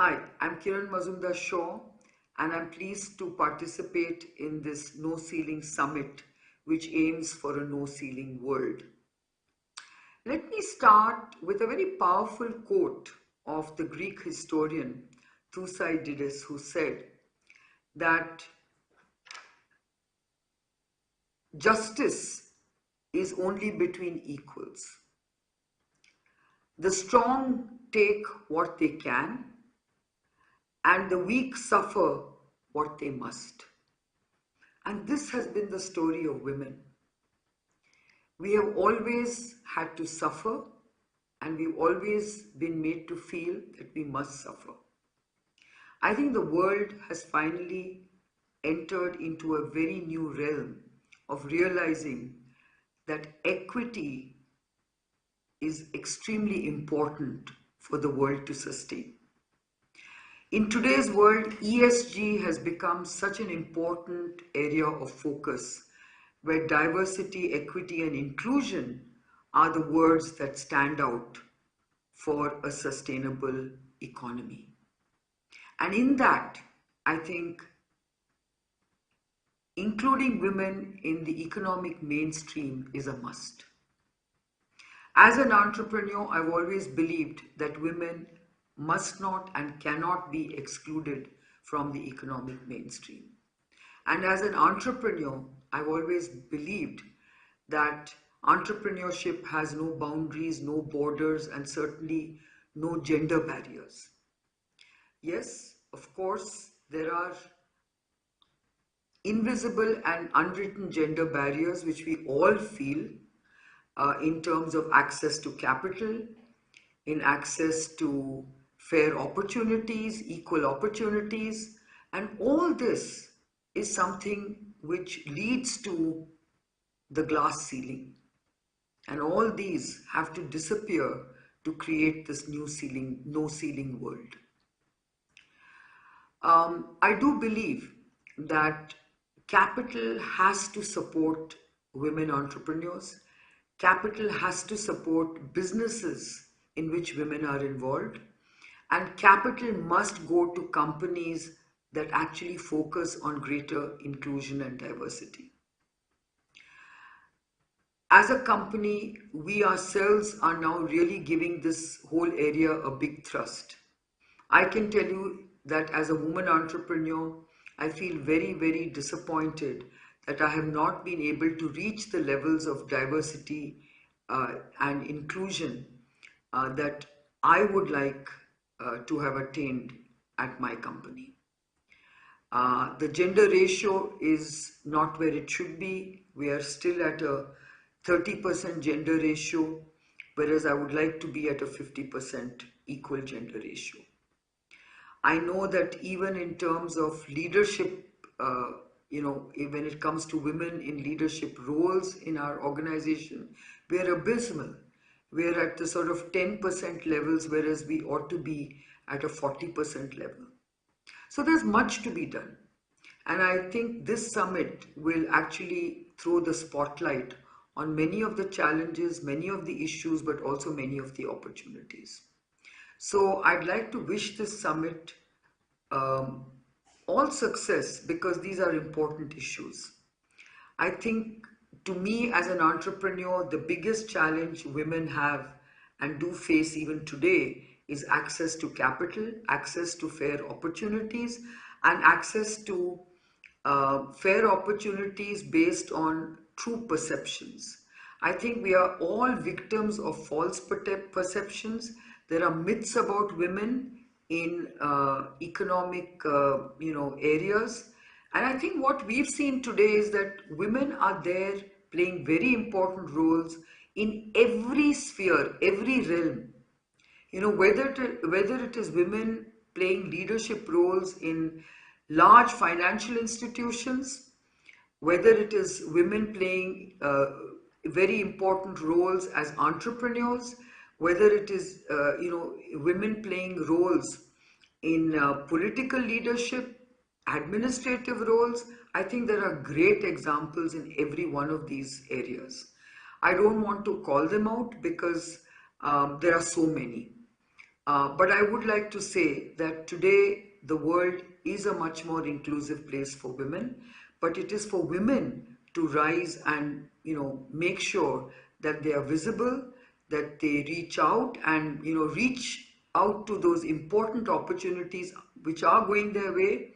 Hi, I'm Kiran Mazumdar Shaw, and I'm pleased to participate in this No Ceiling Summit, which aims for a no ceiling world. Let me start with a very powerful quote of the Greek historian Thucydides, who said that justice is only between equals. The strong take what they can, and the weak suffer what they must. And this has been the story of women. We have always had to suffer, and we've always been made to feel that we must suffer. I think the world has finally entered into a very new realm of realizing that equity is extremely important for the world to sustain. In today's world, ESG has become such an important area of focus where diversity, equity, and inclusion are the words that stand out for a sustainable economy. And in that, I think including women in the economic mainstream is a must. As an entrepreneur, I've always believed that women must not and cannot be excluded from the economic mainstream. And as an entrepreneur, I've always believed that entrepreneurship has no boundaries, no borders, and certainly no gender barriers. Yes, of course, there are invisible and unwritten gender barriers which we all feel in terms of access to capital, in access to fair opportunities, equal opportunities, and all this is something which leads to the glass ceiling. And all these have to disappear to create this new ceiling, no ceiling world. I do believe that capital has to support women entrepreneurs. Capital has to support businesses in which women are involved. And capital must go to companies that actually focus on greater inclusion and diversity. As a company, we ourselves are now really giving this whole area a big thrust. I can tell you that as a woman entrepreneur, I feel very, very disappointed that I have not been able to reach the levels of diversity and inclusion that I would like to have attained at my company. The gender ratio is not where it should be. We are still at a 30% gender ratio, whereas I would like to be at a 50% equal gender ratio. I know that even in terms of leadership, when it comes to women in leadership roles in our organization, we are abysmal. We are at the sort of 10% levels, whereas we ought to be at a 40% level. So there's much to be done. And I think this summit will actually throw the spotlight on many of the challenges, many of the issues, but also many of the opportunities. So I'd like to wish this summit all success because these are important issues. I think to me as an entrepreneur, the biggest challenge women have and do face even today is access to capital, access to fair opportunities, and access to fair opportunities based on true perceptions. I think we are all victims of false perceptions. There are myths about women in economic, areas. And I think what we've seen today is that women are there playing very important roles in every sphere, every realm. Whether it is women playing leadership roles in large financial institutions, whether it is women playing very important roles as entrepreneurs, whether it is women playing roles in political leadership, administrative roles. I think there are great examples in every one of these areas. I don't want to call them out because there are so many. But I would like to say that today the world is a much more inclusive place for women, but it is for women to rise and make sure that they are visible, that they reach out and reach out to those important opportunities which are going their way,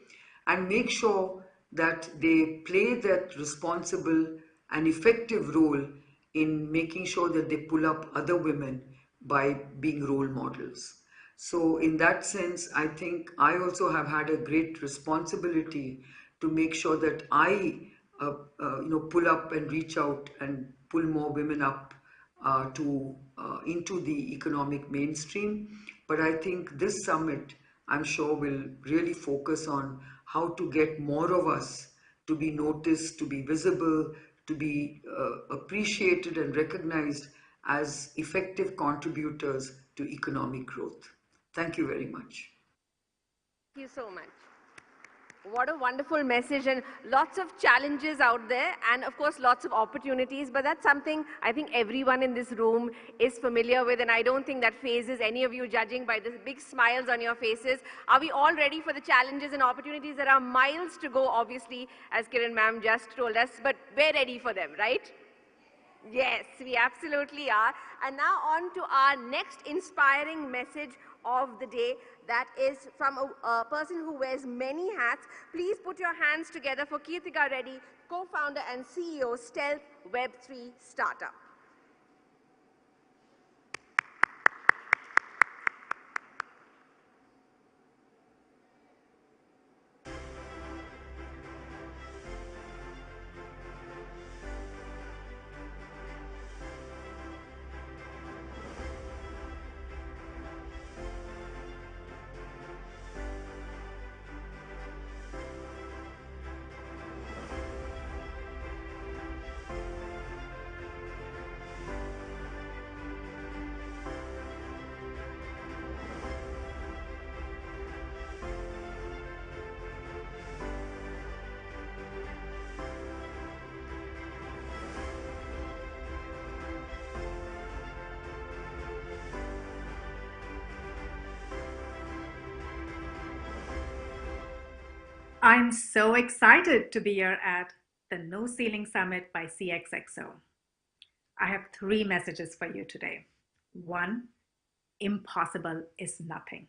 and make sure that they play that responsible and effective role in making sure that they pull up other women by being role models. So, in that sense, I think I also have had a great responsibility to make sure that I, pull up and reach out and pull more women up to into the economic mainstream. But I think this summit, I'm sure, will really focus on how to get more of us to be noticed, to be visible, to be appreciated and recognized as effective contributors to economic growth. Thank you very much. Thank you so much. What a wonderful message, and lots of challenges out there, and of course lots of opportunities, but that's something I think everyone in this room is familiar with, and I don't think that phases any of you, judging by the big smiles on your faces. Are we all ready for the challenges and opportunities? There are miles to go, obviously, as Kiran ma'am just told us, but we're ready for them, right? Yes, we absolutely are. And now on to our next inspiring message of the day. That is from a person who wears many hats. Please put your hands together for Kirtika Reddy, co-founder and CEO, Stealth Web3 startup. I'm so excited to be here at the No Ceiling Summit by CXXO. I have 3 messages for you today. 1, impossible is nothing.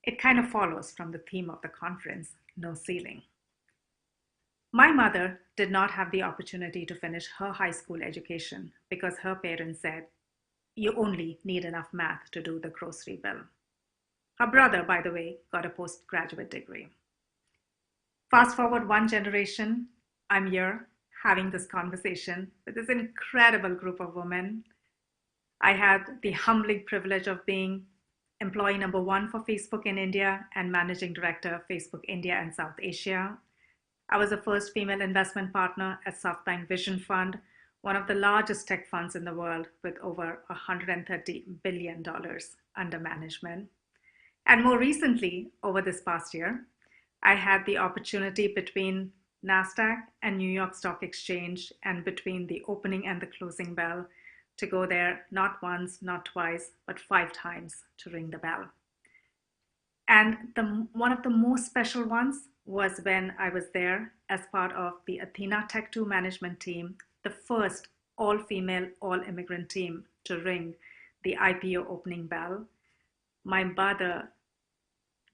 It kind of follows from the theme of the conference, No Ceiling. My mother did not have the opportunity to finish her high school education because her parents said, you only need enough math to do the grocery bill. Her brother, by the way, got a postgraduate degree. Fast forward 1 generation, I'm here having this conversation with this incredible group of women. I had the humbling privilege of being employee number 1 for Facebook in India and managing director of Facebook India and South Asia. I was the first female investment partner at SoftBank Vision Fund, one of the largest tech funds in the world with over $130 billion under management. And more recently, over this past year, I had the opportunity between NASDAQ and New York Stock Exchange and between the opening and the closing bell to go there not once, not twice, but 5 times to ring the bell. And one of the most special ones was when I was there as part of the Athena Tech 2 management team, the first all-female, all-immigrant team to ring the IPO opening bell. My mother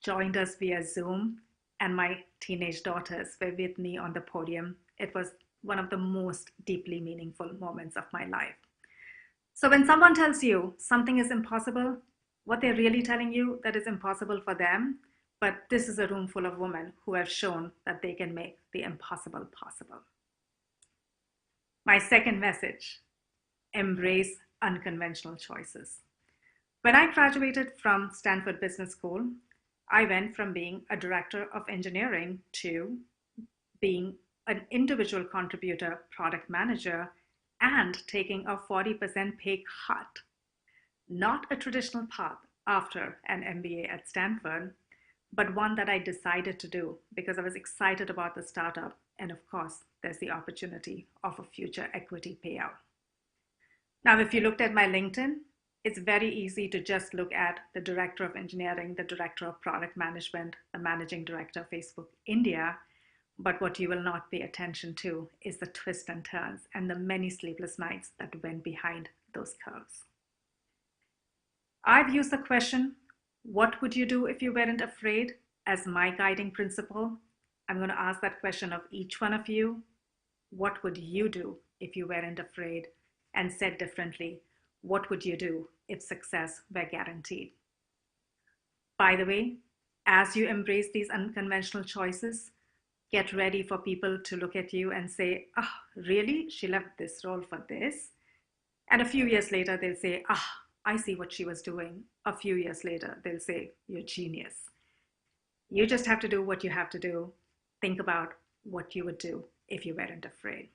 joined us via Zoom, and my teenage daughters were with me on the podium. It was one of the most deeply meaningful moments of my life. So when someone tells you something is impossible, what they're really telling you that is impossible for them, but this is a room full of women who have shown that they can make the impossible possible. My second message, embrace unconventional choices. When I graduated from Stanford Business School, I went from being a director of engineering to being an individual contributor product manager and taking a 40% pay cut. Not a traditional path after an MBA at Stanford, but one that I decided to do because I was excited about the startup. And of course, there's the opportunity of a future equity payout. Now, if you looked at my LinkedIn, It's very easy to just look at the director of engineering, the director of product management, the managing director of Facebook India. But what you will not pay attention to is the twists and turns and the many sleepless nights that went behind those curves. I've used the question, what would you do if you weren't afraid, as my guiding principle. I'm going to ask that question of each one of you. What would you do if you weren't afraid? And said differently, what would you do if success were guaranteed? By the way, as you embrace these unconventional choices, get ready for people to look at you and say, oh, really? She left this role for this? And a few years later, they'll say, ah, I see what she was doing. A few years later, they'll say, you're genius. You just have to do what you have to do. Think about what you would do if you weren't afraid.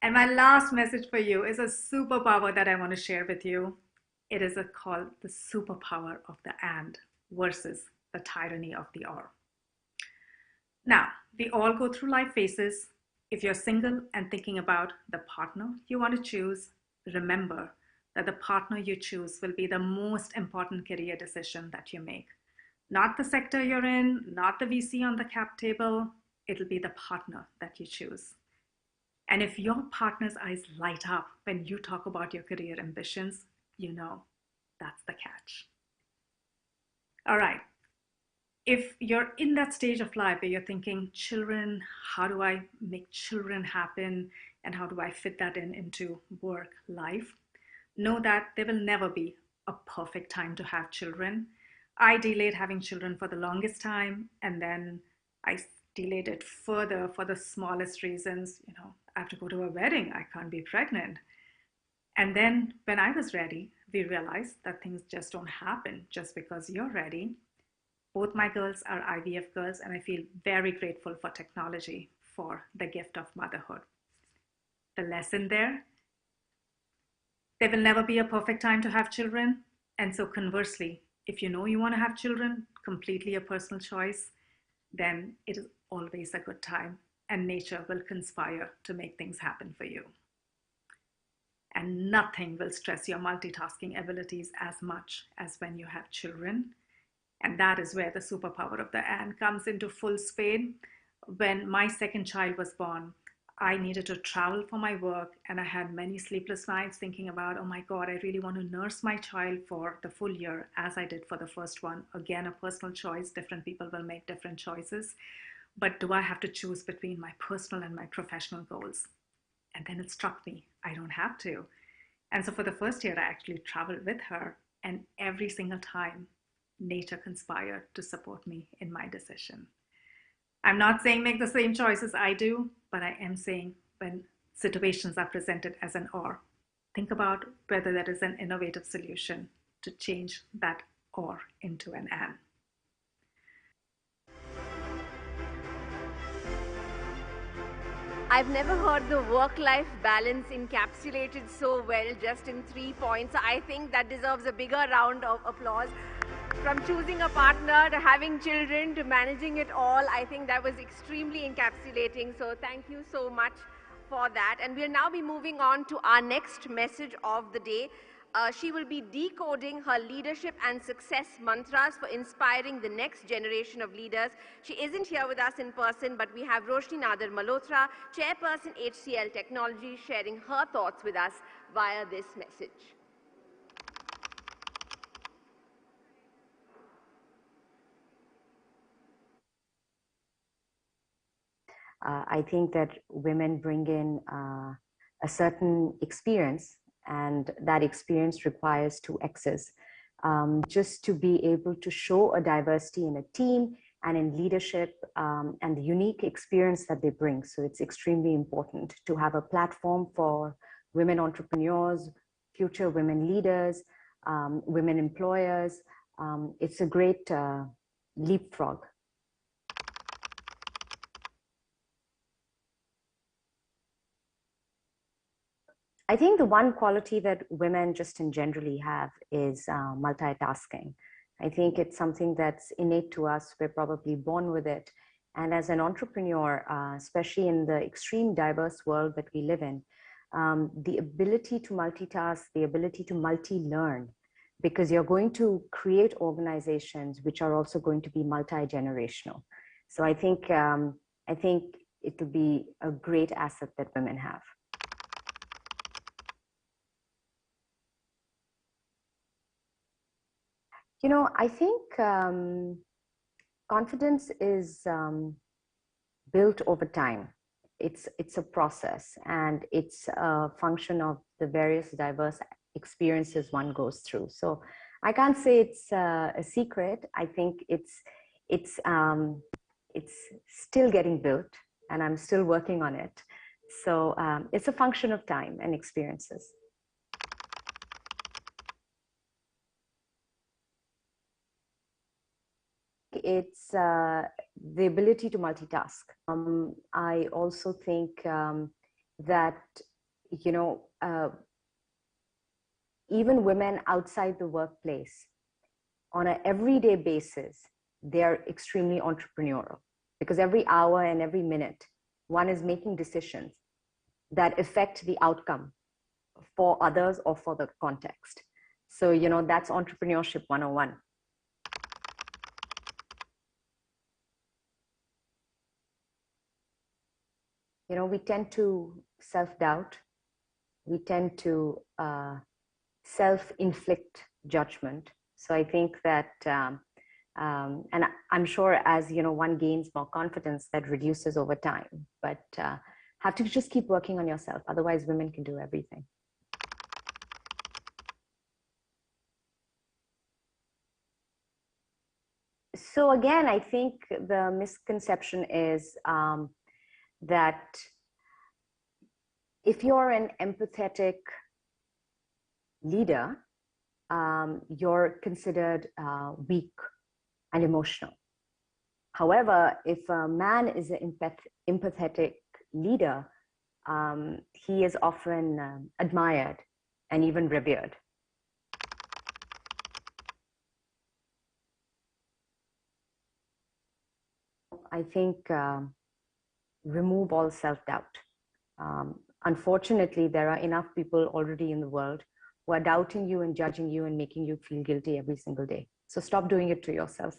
And my last message for you is a superpower that I want to share with you. It is called the superpower of the and versus the tyranny of the or. Now, we all go through life phases. If you're single and thinking about the partner you want to choose, remember that the partner you choose will be the most important career decision that you make. Not the sector you're in, not the VC on the cap table, it'll be the partner that you choose. And if your partner's eyes light up when you talk about your career ambitions, you know that's the catch. All right. If you're in that stage of life where you're thinking, children, how do I make children happen? And how do I fit that into work life? Know that there will never be a perfect time to have children. I delayed having children for the longest time, and then I delayed it further for the smallest reasons. I have to go to a wedding, I can't be pregnant. And then when I was ready, we realized that things just don't happen just because you're ready. Both my girls are IVF girls, and I feel very grateful for technology for the gift of motherhood. The lesson there will never be a perfect time to have children. And so conversely, if you know you want to have children, completely a personal choice, then it is always a good time, and nature will conspire to make things happen for you. And nothing will stress your multitasking abilities as much as when you have children. And that is where the superpower of the and comes into full spade. When my second child was born, I needed to travel for my work, and I had many sleepless nights thinking about, oh my God, I really want to nurse my child for the full year as I did for the first one. Again, a personal choice. Different people will make different choices. But do I have to choose between my personal and my professional goals? And then it struck me, I don't have to. And so for the first year, I actually traveled with her, and every single time, nature conspired to support me in my decision. I'm not saying make the same choices I do, but I am saying when situations are presented as an or, think about whether there is an innovative solution to change that or into an and. I've never heard the work-life balance encapsulated so well just in 3 points. I think that deserves a bigger round of applause. From choosing a partner to having children to managing it all, I think that was extremely encapsulating. So thank you so much for that. And we'll now be moving on to our next message of the day. She will be decoding her leadership and success mantras for inspiring the next generation of leaders. She isn't here with us in person, but we have Roshni Nadar Malhotra, Chairperson HCL Technology, sharing her thoughts with us via this message. I think that women bring in a certain experience, and that experience requires two X's. Just to be able to show a diversity in a team and in leadership and the unique experience that they bring. So it's extremely important to have a platform for women entrepreneurs, future women leaders, women employers. It's a great leapfrog. I think the one quality that women just in generally have is multitasking. I think it's something that's innate to us. We're probably born with it. And as an entrepreneur, especially in the extreme diverse world that we live in, the ability to multitask, the ability to multi-learn, because you're going to create organizations which are also going to be multi-generational. So I think it will be a great asset that women have. You know, I think confidence is built over time. It's a process, and it's a function of the various diverse experiences one goes through. So I can't say it's a secret. I think it's still getting built, and I'm still working on it. So it's a function of time and experiences. It's the ability to multitask. I also think that, you know, even women outside the workplace, on an everyday basis, they're extremely entrepreneurial, because every hour and every minute, one is making decisions that affect the outcome for others or for the context. So, you know, that's entrepreneurship 101. You know, we tend to self-doubt. We tend to self-inflict judgment. So I think that, and I'm sure as, you know, one gains more confidence, that reduces over time, but have to just keep working on yourself. Otherwise, women can do everything. So again, I think the misconception is that if you're an empathetic leader, you're considered weak and emotional. However, if a man is an empathetic leader, he is often admired and even revered. I think remove all self-doubt. Unfortunately, there are enough people already in the world who are doubting you and judging you and making you feel guilty every single day. So stop doing it to yourself.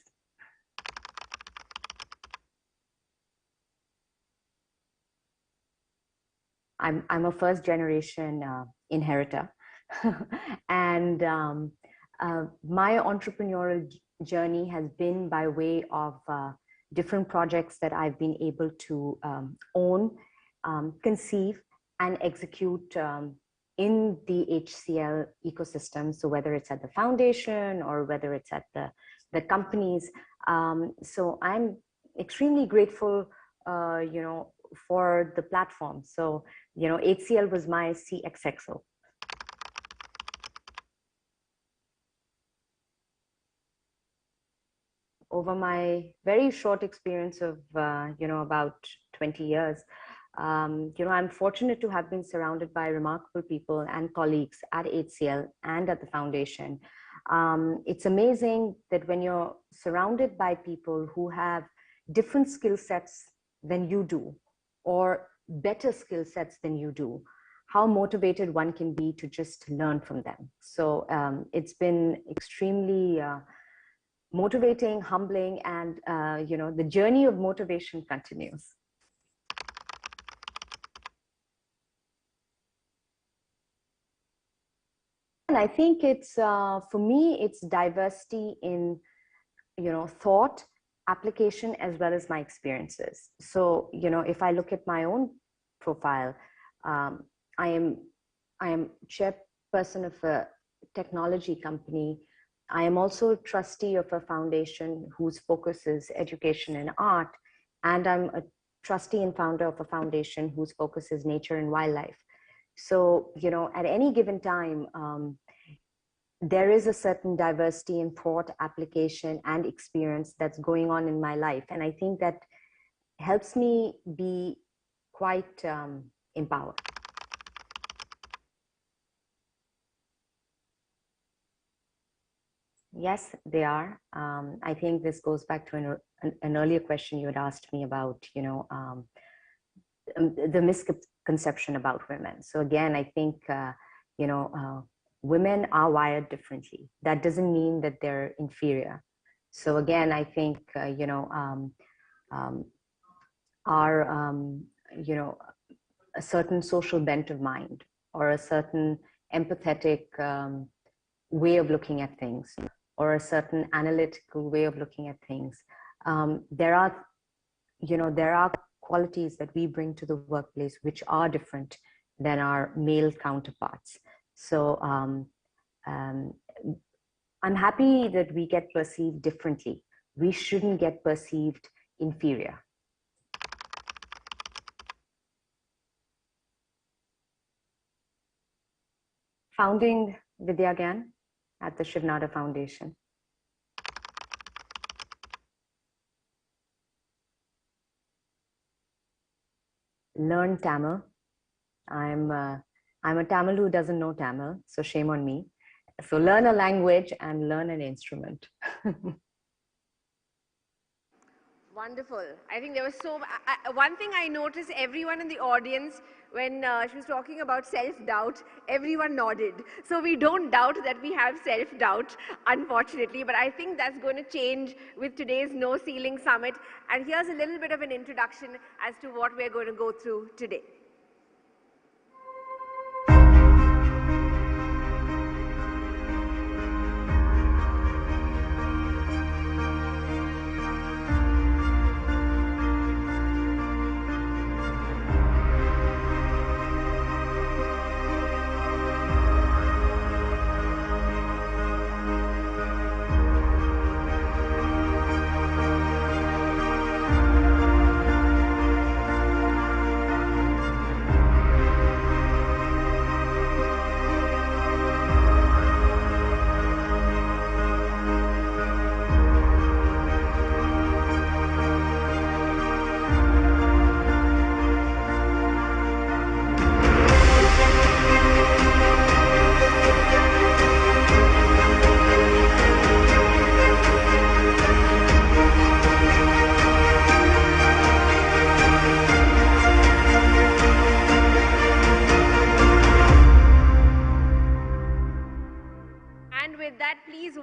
I'm a first generation inheritor. And my entrepreneurial journey has been by way of different projects that I've been able to own, conceive, and execute in the HCL ecosystem. So whether it's at the foundation or whether it's at the companies. So I'm extremely grateful, you know, for the platform. So, you know, HCL was my CXXO. Over my very short experience of, you know, about 20 years, you know, I'm fortunate to have been surrounded by remarkable people and colleagues at HCL and at the foundation. It's amazing that when you're surrounded by people who have different skill sets than you do, or better skill sets than you do, how motivated one can be to just learn from them. So it's been extremely motivating, humbling, and you know, the journey of motivation continues. And I think it's, for me, it's diversity in, you know, thought, application, as well as my experiences. So, you know, if I look at my own profile, I am chairperson of a technology company. I am also a trustee of a foundation whose focus is education and art. And I'm a trustee and founder of a foundation whose focus is nature and wildlife. So, you know, at any given time, there is a certain diversity in thought, application, and experience that's going on in my life. And I think that helps me be quite empowered. Yes, they are. I think this goes back to an earlier question you had asked me about, you know, the conception about women. So again, I think, women are wired differently. That doesn't mean that they're inferior. So again, I think, our, a certain social bent of mind or a certain empathetic way of looking at things or a certain analytical way of looking at things. There are qualities that we bring to the workplace which are different than our male counterparts. So I'm happy that we get perceived differently. We shouldn't get perceived inferior. Founding Vidya Gyan at the Shiv Nadar Foundation. Learn Tamil. I'm a Tamil who doesn't know Tamil, so shame on me. So learn a language and learn an instrument. Wonderful. I think there was one thing I noticed, everyone in the audience, when she was talking about self-doubt, everyone nodded. So we don't doubt that we have self-doubt, unfortunately, but I think that's going to change with today's No Ceiling Summit. And here's a little bit of an introduction as to what we're going to go through today.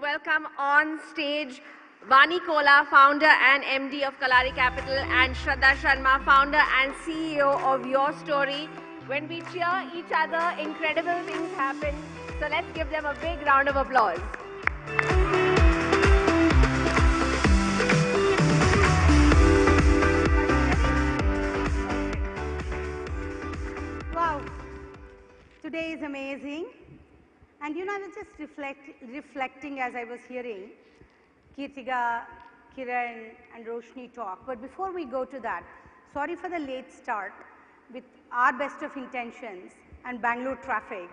Welcome on stage Vani Kola, founder and MD of Kalari Capital, and Shraddha Sharma, founder and CEO of Yourstory. When we cheer each other, incredible things happen. So let's give them a big round of applause. Wow, today is amazing. And you know, I was just reflecting as I was hearing Kirtiga, Kiran and Roshni talk. But before we go to that, sorry for the late start. With our best of intentions and Bangalore traffic,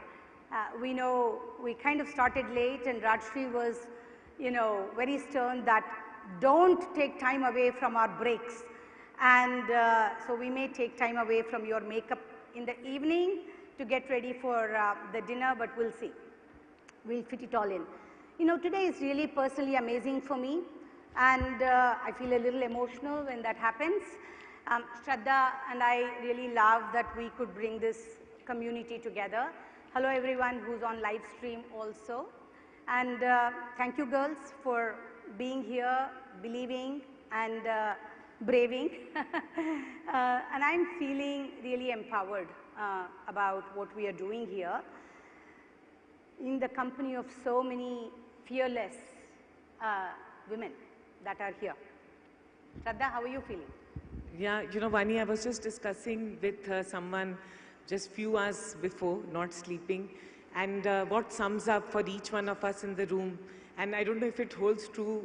we know we kind of started late, and Rajshri was, very stern that don't take time away from our breaks. And so we may take time away from your makeup in the evening to get ready for the dinner, but we'll see. We'll fit it all in. Today is really personally amazing for me, and I feel a little emotional when that happens. Shraddha and I really love that we could bring this community together. Hello everyone who's on live stream also. And thank you girls for being here, believing and braving. And I'm feeling really empowered about what we are doing here in the company of so many fearless women that are here. Shraddha, how are you feeling? Yeah, Vani, I was just discussing with someone just few hours before, not sleeping, and what sums up for each one of us in the room. And I don't know if it holds true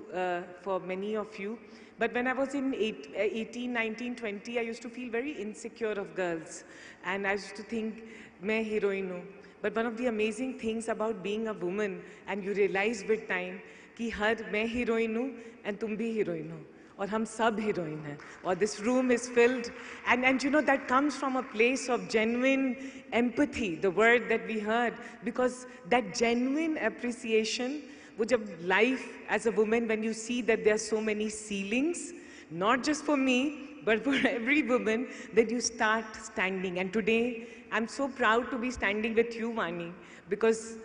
for many of you, but when I was in 18, 19, 20, I used to feel very insecure of girls. And I used to think, main heroine hu. But one of the amazing things about being a woman, and you realize with time, कि हर मैं heroine हूँ and तुम भी heroine हो, और हम सब heroine हैं, or this room is filled, and that comes from a place of genuine empathy, the word that we heard, because that genuine appreciation, वो जब life as a woman, when you see that there are so many ceilings, not just for me, but for every woman, that you start standing. And today, I'm so proud to be standing with you, Vani, because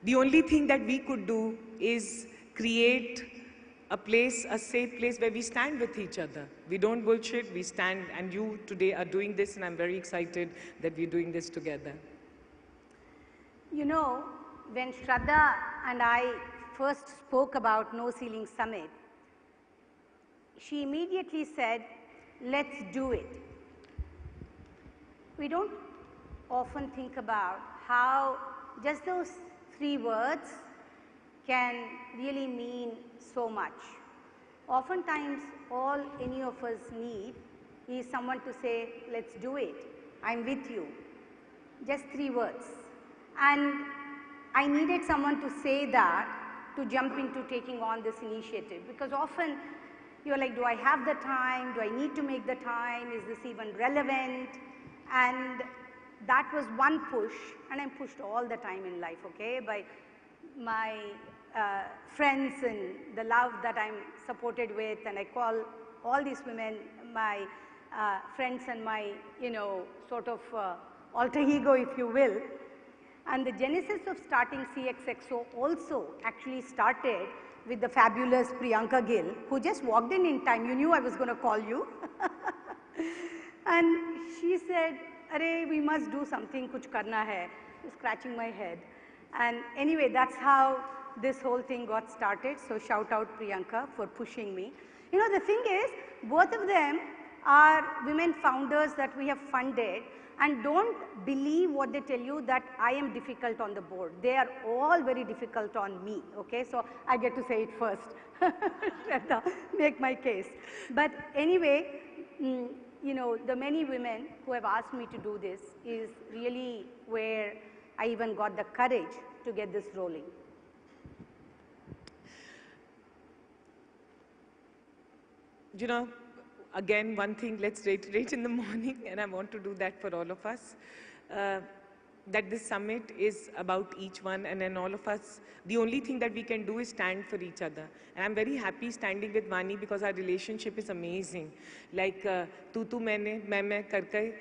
the only thing that we could do is create a place, a safe place where we stand with each other. We don't bullshit, we stand, and you today are doing this, and I'm very excited that we're doing this together. You know, when Shraddha and I first spoke about No Ceiling Summit, she immediately said, let's do it. We don't often think about how just those 3 words can really mean so much. Oftentimes, all any of us need is someone to say, let's do it. I'm with you. Just 3 words. And I needed someone to say that to jump into taking on this initiative, because often you're like, do I have the time? Do I need to make the time? Is this even relevant? And that was one push, and I'm pushed all the time in life, okay, by my friends and the love that I'm supported with, and I call all these women my friends and my, you know, sort of alter ego, if you will. And the genesis of starting CXXO also actually started with the fabulous Priyanka Gill, who just walked in time. You knew I was going to call you. And she said, "Arey, we must do something, kuch karna hai." Scratching my head. And anyway, that's how this whole thing got started. So shout out Priyanka for pushing me. You know, the thing is, both of them are women founders that we have funded, and don't believe what they tell you that I am difficult on the board. They are all very difficult on me, okay? So I get to say it first, make my case. But anyway, you know, the many women who have asked me to do this is really where I even got the courage to get this rolling. You know, again, one thing, let's reiterate in the morning, and I want to do that for all of us, that this summit is about each one, and then all of us, the only thing that we can do is stand for each other. And I'm very happy standing with Vani because our relationship is amazing. Like, tu main karke,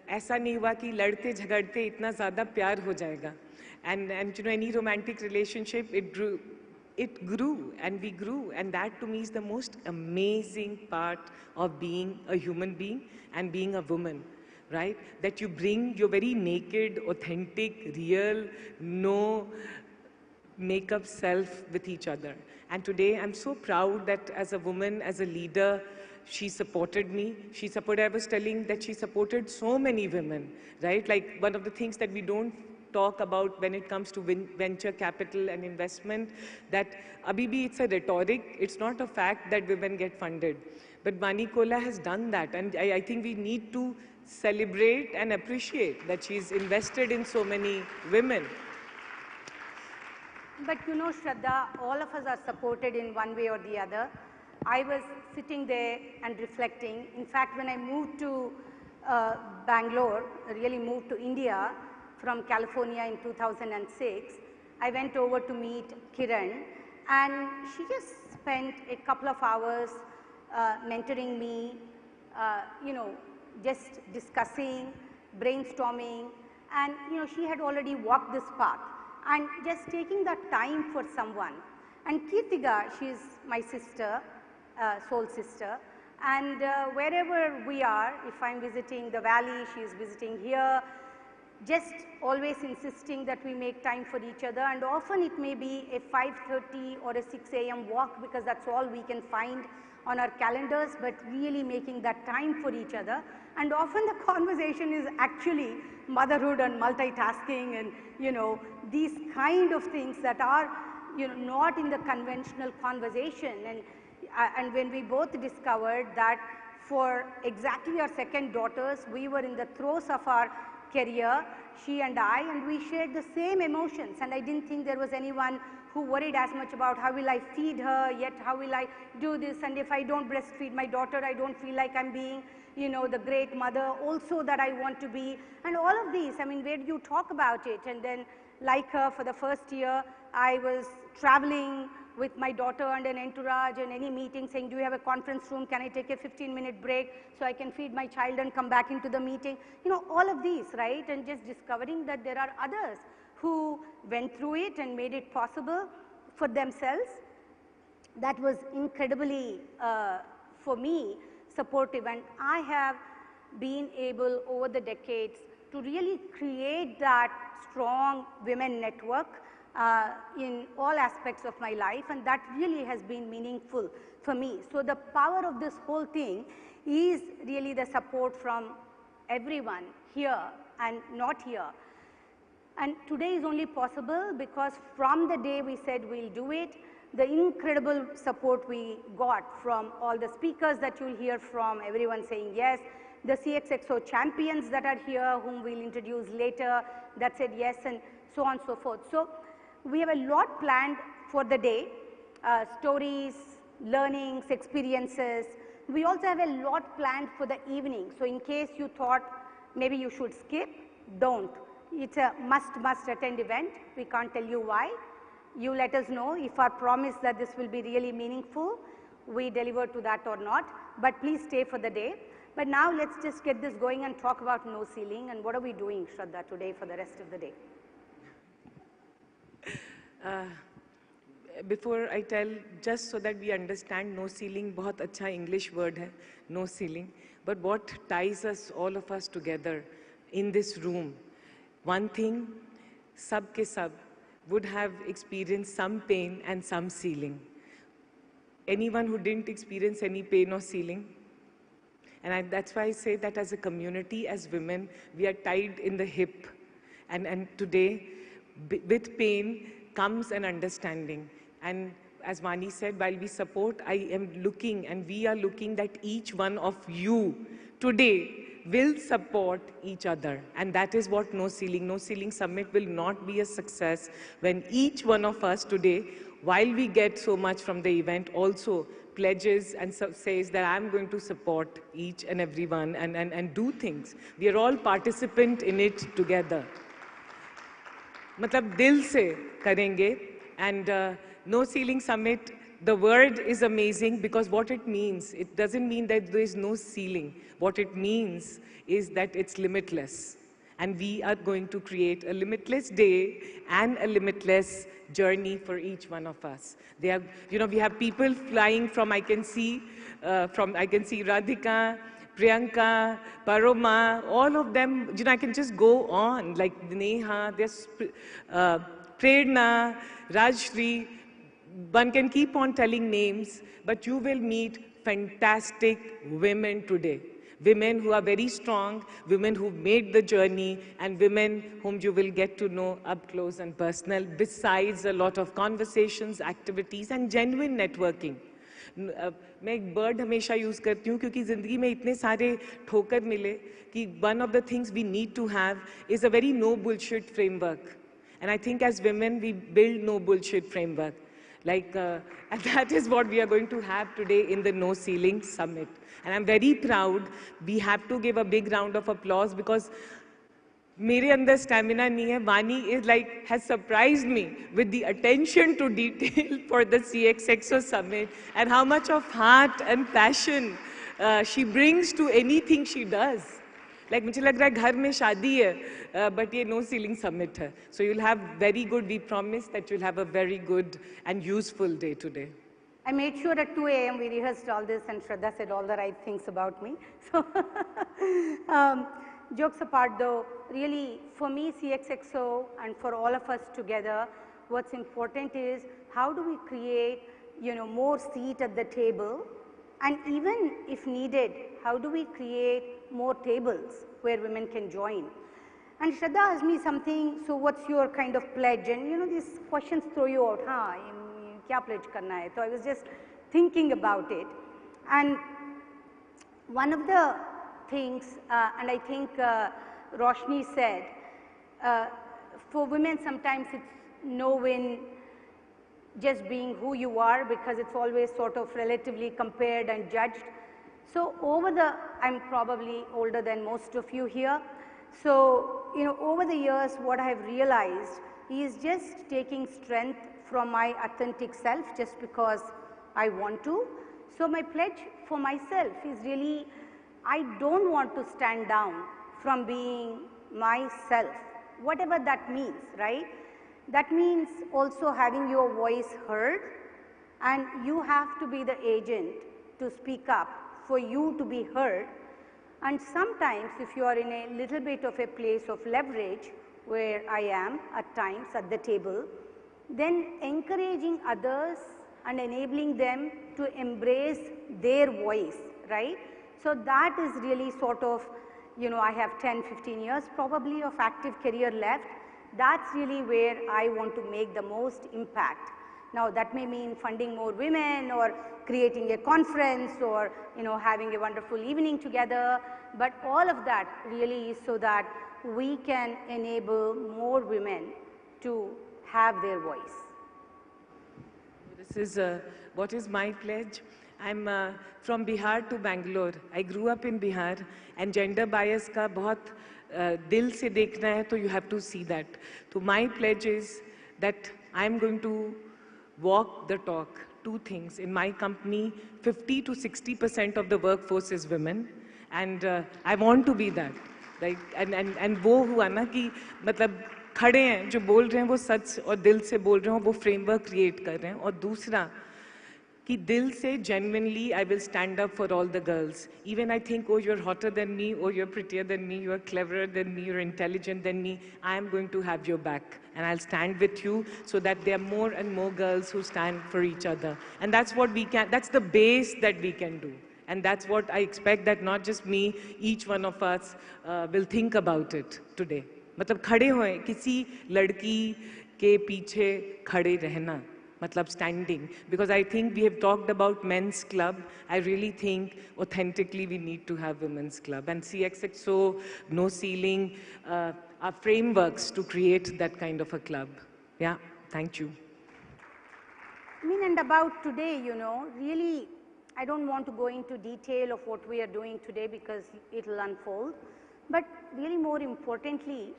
aisa nahi hua ki ladte jhagdte itna zyada pyar ho jayega. And you know, any romantic relationship, it grew and we grew, and that to me is the most amazing part of being a human being and being a woman, right? That you bring your very naked, authentic, real, no makeup self with each other. And today I'm so proud that as a woman, as a leader, she supported me. I was telling that she supported so many women, right? Like, one of the things that we don't talk about when it comes to venture capital and investment, that abhi it's a rhetoric, it's not a fact that women get funded. But Vani Kola has done that, and I think we need to celebrate and appreciate that she's invested in so many women. But you know, Shraddha, all of us are supported in one way or the other. I was sitting there and reflecting. In fact, when I moved to Bangalore, really moved to India from California in 2006, I went over to meet Kiran, and she just spent a couple of hours mentoring me, you know, just discussing, brainstorming, and you know, she had already walked this path, and just taking that time for someone. And Kirtiga, she's my sister, soul sister, and wherever we are, if I'm visiting the valley, she's visiting here, just always insisting that we make time for each other. And often it may be a 5:30 or a 6 a.m. walk, because that's all we can find on our calendars, but really making that time for each other. And often the conversation is actually motherhood and multitasking and, you know, these kind of things that are, you know, not in the conventional conversation. And when we both discovered that for exactly our second daughters, we were in the throes of our career, she and I, and we shared the same emotions, and I didn't think there was anyone who worried as much about how will I feed her, yet how will I do this, and if I don't breastfeed my daughter, I don't feel like I'm being, you know, the great mother also that I want to be, and all of these. I mean, where do you talk about it? And then, like her, for the first year, I was traveling with my daughter and an entourage and any meeting saying, do you have a conference room? Can I take a 15-minute break so I can feed my child and come back into the meeting? You know, all of these, right? And just discovering that there are others who went through it and made it possible for themselves. That was incredibly, for me, supportive. And I have been able over the decades to really create that strong women network in all aspects of my life, and that really has been meaningful for me. So the power of this whole thing is really the support from everyone here and not here. And today is only possible because from the day we said we'll do it, the incredible support we got from all the speakers that you'll hear from, everyone saying yes, the CXXO champions that are here, whom we'll introduce later, that said yes, and so on and so forth. So we have a lot planned for the day, stories, learnings, experiences. We also have a lot planned for the evening. So in case you thought maybe you should skip, don't. It's a must attend event. We can't tell you why. You let us know if our promise that this will be really meaningful, we deliver to that or not. But please stay for the day. But now let's just get this going and talk about no ceiling and what are we doing, Shraddha, today for the rest of the day. Before I tell, just so that we understand, no ceiling, बहुत अच्छा English word है, no ceiling. But what ties us, all of us together in this room, one thing, sab ke sab would have experienced some pain and some ceiling. Anyone who didn't experience any pain or ceiling? And that's why I say that as a community, as women, we are tied in the hip. And today, with pain comes an understanding. And as Vani said, while we support, I am looking and we are looking that each one of you today will support each other. And that is what No Ceiling Summit will not be a success when each one of us today, while we get so much from the event, also pledges and says that I'm going to support each and every one and do things. We are all participant in it together. मतलब दिल से करेंगे. And No Ceiling Summit, the word is amazing because what it means, it doesn't mean that there is no ceiling. What it means is that it's limitless. And we are going to create a limitless day and a limitless journey for each one of us. They are, you know, we have people flying from, I can see Radhika, Priyanka, Paroma, all of them, you know, I can just go on, like Neha, there's Prerna, Rajshri. One can keep on telling names, but you will meet fantastic women today. Women who are very strong, women who made the journey, and women whom you will get to know up close and personal, besides a lot of conversations, activities, and genuine networking. मैं एक word हमेशा use करती हूँ क्योंकि ज़िंदगी में इतने सारे ठोकर मिले कि one of the things we need to have is a very no bullshit framework. And I think as women, we build no bullshit framework. And that is what we are going to have today in the No Ceiling Summit. And I'm very proud. We have to give a big round of applause because मेरे अंदर stamina नहीं है. Vani is has surprised me with the attention to detail for the CXXO Summit and how much of heart and passion she brings to anything she does. मुझे लग रहा है घर में शादी है, but ये No Ceiling Summit है. So you'll have very good, we promise that you'll have a very good and useful day today. I made sure at 2 a.m. we rehearsed all this and Shraddha said all the right things about me. So, jokes apart though, really for me CXXO and for all of us together, what's important is how do we create, you know, more seat at the table, and even if needed, how do we create more tables where women can join. And Shraddha asked me something, so what's your kind of pledge? And you know, these questions throw you out, kya pledge karna hai? So I was just thinking about it. And one of the things, and I think Roshni said, for women sometimes it's no win just being who you are because it's always sort of relatively compared and judged. So I'm probably older than most of you here. So, you know, over the years what I have realized is just taking strength from my authentic self just because I want to. So my pledge for myself is really, I don't want to stand down from being myself, whatever that means, right? That means also having your voice heard, and you have to be the agent to speak up for you to be heard. And sometimes if you are in a little bit of a place of leverage, where I am at times at the table, then encouraging others and enabling them to embrace their voice, right? So that is really sort of, you know, I have 10, 15 years probably of active career left. That's really where I want to make the most impact. Now that may mean funding more women or creating a conference or, you know, having a wonderful evening together, but all of that really is so that we can enable more women to have their voice. This is what is my pledge. I'm from Bihar to Bangalore. I grew up in Bihar, and gender bias का बहुत दिल से देखना है, तो you have to see that. So my pledge is that I'm going to walk the talk. Two things. In my company, 50 to 60% of the workforce is women, and I want to be that. Like, and वो हुआ ना कि मतलब खड़े हैं जो बोल रहे हैं वो सच और दिल से बोल रहे हैं, वो framework create कर रहे हैं. और दूसरा कि दिल से genuinely I will stand up for all the girls. Even I think, oh, you're hotter than me, oh, you're prettier than me, you're cleverer than me, you're intelligent than me, I am going to have your back. And I'll stand with you so that there are more and more girls who stand for each other. And that's what we can, that's the base that we can do. And that's what I expect that not just me, each one of us will think about it today. मतलब खड़े होए, किसी लड़की के पीछे खड़े रहना, मतलब standing. Because I think we have talked about men's club. I really think authentically we need to have women's club. And CXXO, No Ceiling, are frameworks to create that kind of a club. Yeah, thank you. I mean, and about today, you know, really, I don't want to go into detail of what we are doing today because it will unfold. But really more importantly,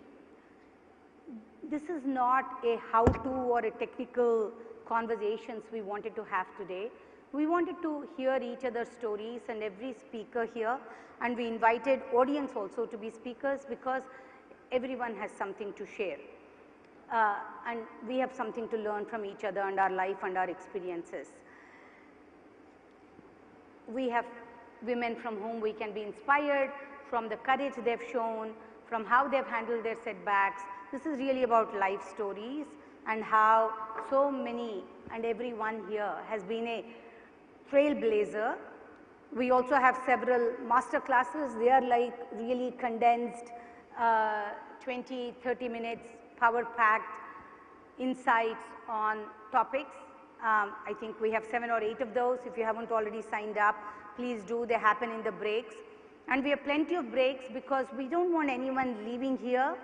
this is not a how-to or a technical conversations we wanted to have today. We wanted to hear each other's stories and every speaker here, and we invited audience also to be speakers because everyone has something to share. And we have something to learn from each other and our life and our experiences. We have women from whom we can be inspired, from the courage they've shown, from how they've handled their setbacks. This is really about life stories and how so many and everyone here has been a trailblazer. We also have several master classes. They are like really condensed 20, 30 minutes, power-packed insights on topics. I think we have 7 or 8 of those. If you haven't already signed up, please do. They happen in the breaks. And we have plenty of breaks because we don't want anyone leaving here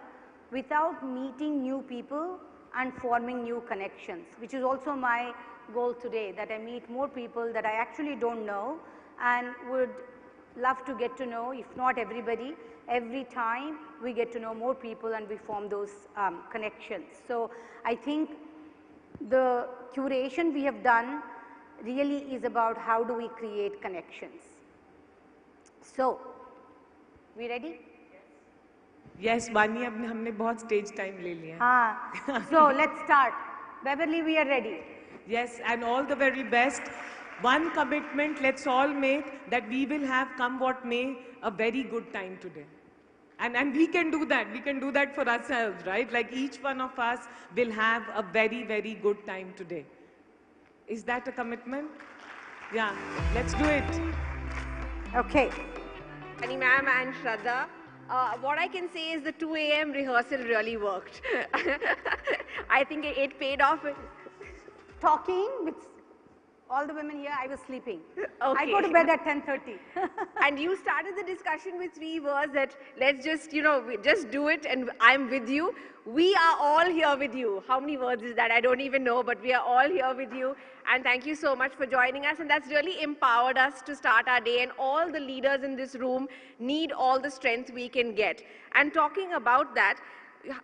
without meeting new people and forming new connections, which is also my goal today, that I meet more people that I actually don't know and would love to get to know, if not everybody. Every time we get to know more people and we form those connections. So I think the curation we have done really is about how do we create connections. So, we ready? Yes, Vani, हमने बहुत stage time ले लिया. So let's start. Beverly, we are ready. Yes, and all the very best. One commitment let's all make, that we will have, come what may, a very good time today. And we can do that. We can do that for ourselves, right? Like each one of us will have a very, very good time today. Is that a commitment? Yeah, let's do it. Okay. Ani ma'am and Shraddha, what I can say is the 2 a.m. rehearsal really worked. I think it paid off. Talking with all the women here, I was sleeping. Okay. I go to bed at 10:30. And you started the discussion with 3 words that let's just, you know, just do it and I'm with you. We are all here with you. How many words is that? I don't even know, but we are all here with you. And thank you so much for joining us. And that's really empowered us to start our day. And all the leaders in this room need all the strength we can get. And talking about that,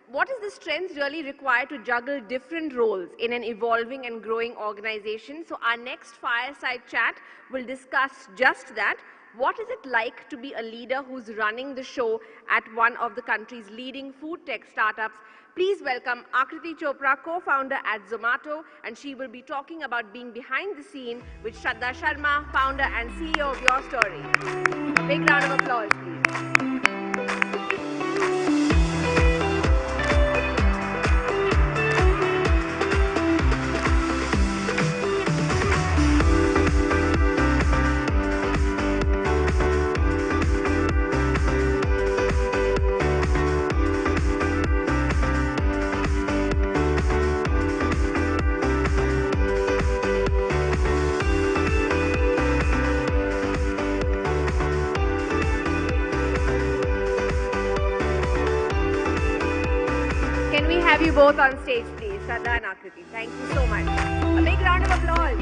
what is the strength really required to juggle different roles in an evolving and growing organization? So our next fireside chat will discuss just that. What is it like to be a leader who's running the show at one of the country's leading food tech startups? Please welcome Akriti Chopra, co-founder at Zomato, and she will be talking about being behind the scene with Shraddha Sharma, founder and CEO of Yourstory. A big round of applause, please. Can we have you both on stage, please? Shraddha and Akriti. Thank you so much. A big round of applause.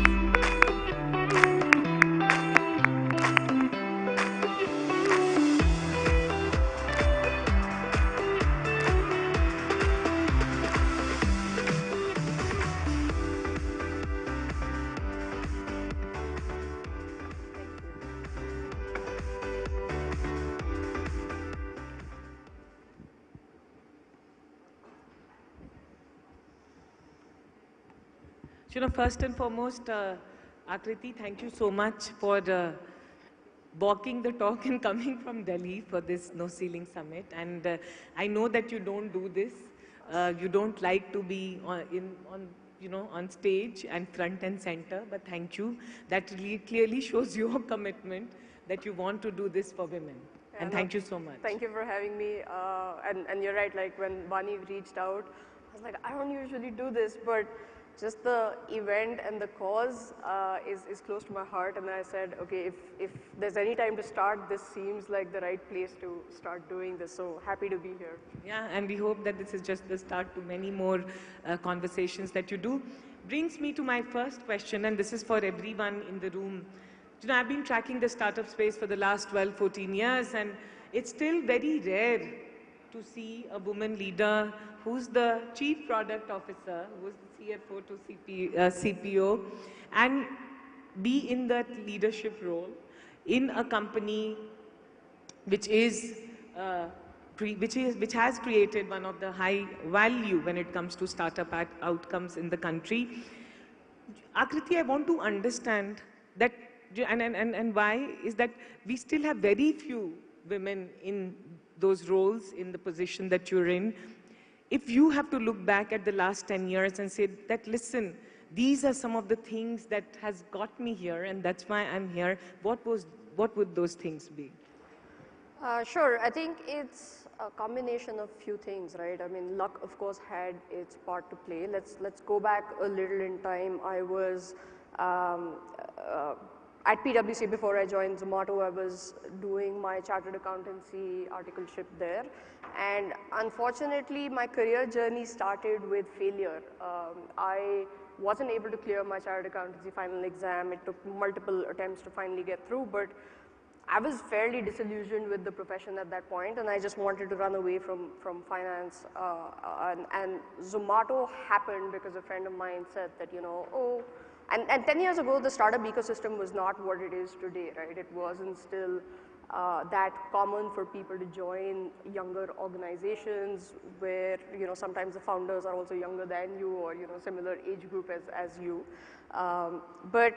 First and foremost, Akriti, thank you so much for walking the talk and coming from Delhi for this No Ceiling Summit. And I know that you don't do this. You don't like to be on stage and front and center, but thank you. That really clearly shows your commitment that you want to do this for women. And thank you so much. Thank you for having me. And you're right, like when Vani reached out, I was like, I don't usually do this, but just the event and the cause is close to my heart. And I said, okay, if there's any time to start, this seems like the right place to start doing this. So happy to be here. Yeah, and we hope that this is just the start to many more conversations that you do. Brings me to my first question, and this is for everyone in the room. I've been tracking the startup space for the last 12, 14 years, and it's still very rare to see a woman leader who's the chief product officer, who's the CFO to CPO, and be in that leadership role in a company which has created one of the high value when it comes to startup outcomes in the country. Akriti, I want to understand that, and why is that we still have very few women in those roles, in the position that you're in. If you have to look back at the last 10 years and say that, listen, these are some of the things that has got me here, and that's why I'm here, what would those things be? Sure. I think it's a combination of few things, right? I mean, luck, of course, had its part to play. Let's go back a little in time. I was at PwC before I joined Zomato. I was doing my chartered accountancy articleship there, and unfortunately, my career journey started with failure. I wasn't able to clear my chartered accountancy final exam. It took multiple attempts to finally get through, but I was fairly disillusioned with the profession at that point, and I just wanted to run away from finance. And Zomato happened because a friend of mine said that, and 10 years ago, the startup ecosystem was not what it is today, right? It wasn't still that common for people to join younger organizations where, sometimes the founders are also younger than you or, similar age group as you. But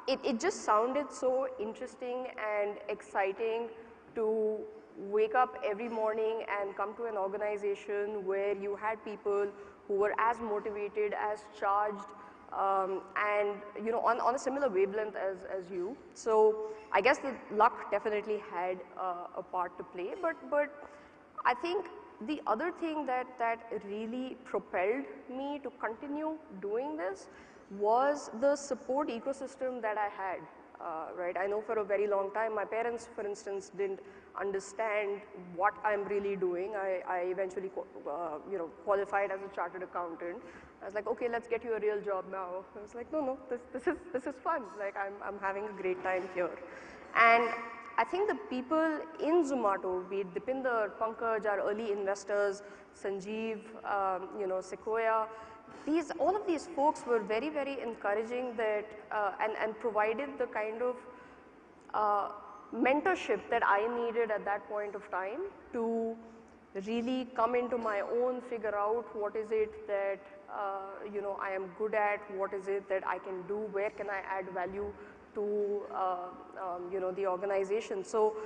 it just sounded so interesting and exciting to wake up every morning and come to an organization where you had people who were as motivated, as charged, and on a similar wavelength as you. So I guess the luck definitely had a part to play, but I think the other thing that really propelled me to continue doing this was the support ecosystem that I had, right? I know for a very long time, my parents, for instance, didn't understand what I'm really doing. I eventually, qualified as a chartered accountant. I was like, okay, let's get you a real job now. I was like, no, this is fun. Like, I'm having a great time here. And I think the people in Zomato, be it Dipinder, Pankaj, our early investors, Sanjeev, Sequoia, all of these folks were very, very encouraging that, and provided the kind of mentorship that I needed at that point of time to really come into my own, figure out what is it that I am good at, what is it that I can do, where can I add value to the organization. So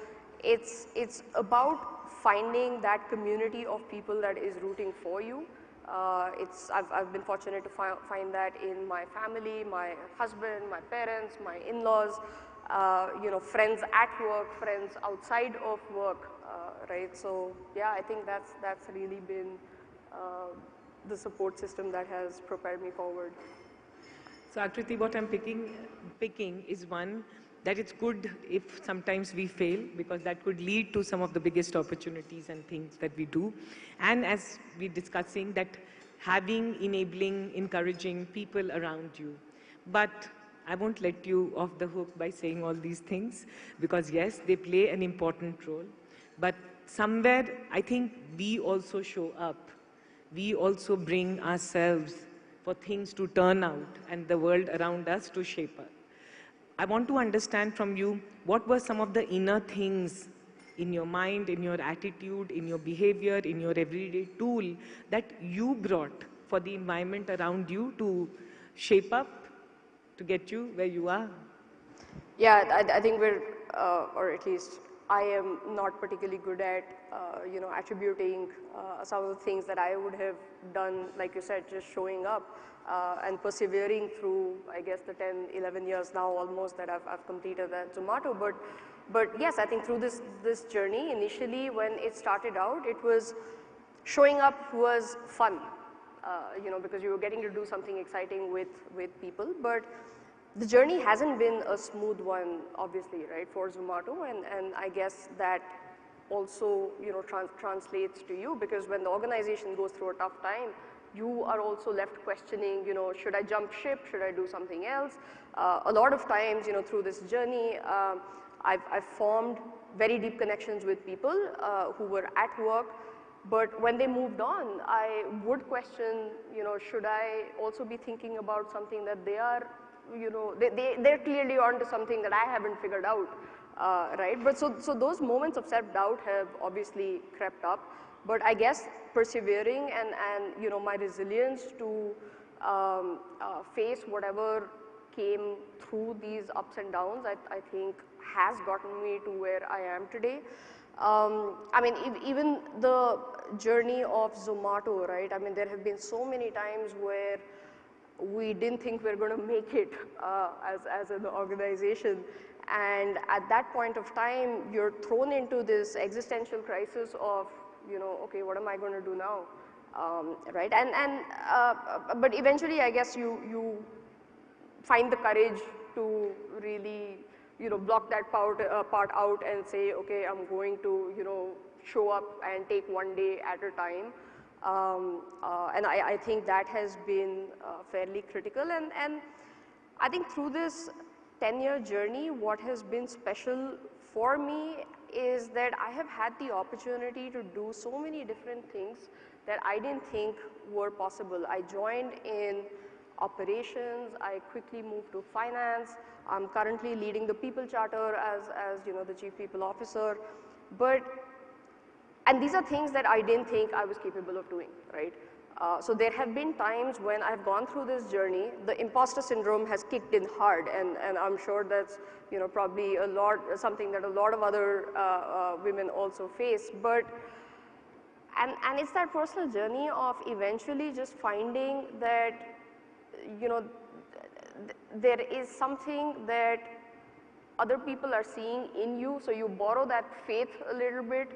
it's about finding that community of people that is rooting for you. I've been fortunate to find that in my family, my husband, my parents, my in-laws, friends at work, friends outside of work, right? So yeah, I think that's really been the support system that has propelled me forward. So Akriti, what I'm picking is one, that it's good if sometimes we fail, because that could lead to some of the biggest opportunities and things that we do. And as we're discussing, that having, enabling, encouraging people around you. But I won't let you off the hook by saying all these things, because yes, they play an important role. But somewhere, I think we also show up. We also bring ourselves for things to turn out and the world around us to shape us. I want to understand from you, what were some of the inner things in your mind, in your attitude, in your behavior, in your everyday tool that you brought for the environment around you to shape up, to get you where you are? Yeah, I think we're, or at least I am not particularly good at, attributing some of the things that I would have done, like you said, just showing up and persevering through, I guess, the 10, 11 years now almost that I've completed at Zomato. But yes, I think through this journey, initially when it started out, it was, showing up was fun, because you were getting to do something exciting with people. But the journey hasn't been a smooth one, obviously, right, for Zomato, and I guess that also, translates to you, because when the organization goes through a tough time, you are also left questioning, should I jump ship, should I do something else? A lot of times, through this journey, I've formed very deep connections with people who were at work, but when they moved on, I would question, should I also be thinking about something that they are, they're clearly onto something that I haven't figured out, right? But so those moments of self-doubt have obviously crept up, but I guess persevering and my resilience to face whatever came through these ups and downs, I think has gotten me to where I am today. I mean, even the journey of Zomato, right? I mean, there have been so many times where we didn't think we were going to make it as an organization. And at that point of time, you're thrown into this existential crisis of, okay, what am I going to do now? Right? But eventually, I guess you find the courage to really, block that part out and say, okay, I'm going to, show up and take one day at a time. And I think that has been fairly critical. And I think through this 10-year journey, what has been special for me is that I have had the opportunity to do so many different things that I didn't think were possible. I joined in operations, I quickly moved to finance. I'm currently leading the people charter as the chief people officer. And these are things that I didn't think I was capable of doing, right? So there have been times when I've gone through this journey, the imposter syndrome has kicked in hard, and I'm sure that's probably something that a lot of other women also face. And it's that personal journey of eventually just finding that there is something that other people are seeing in you, so you borrow that faith a little bit,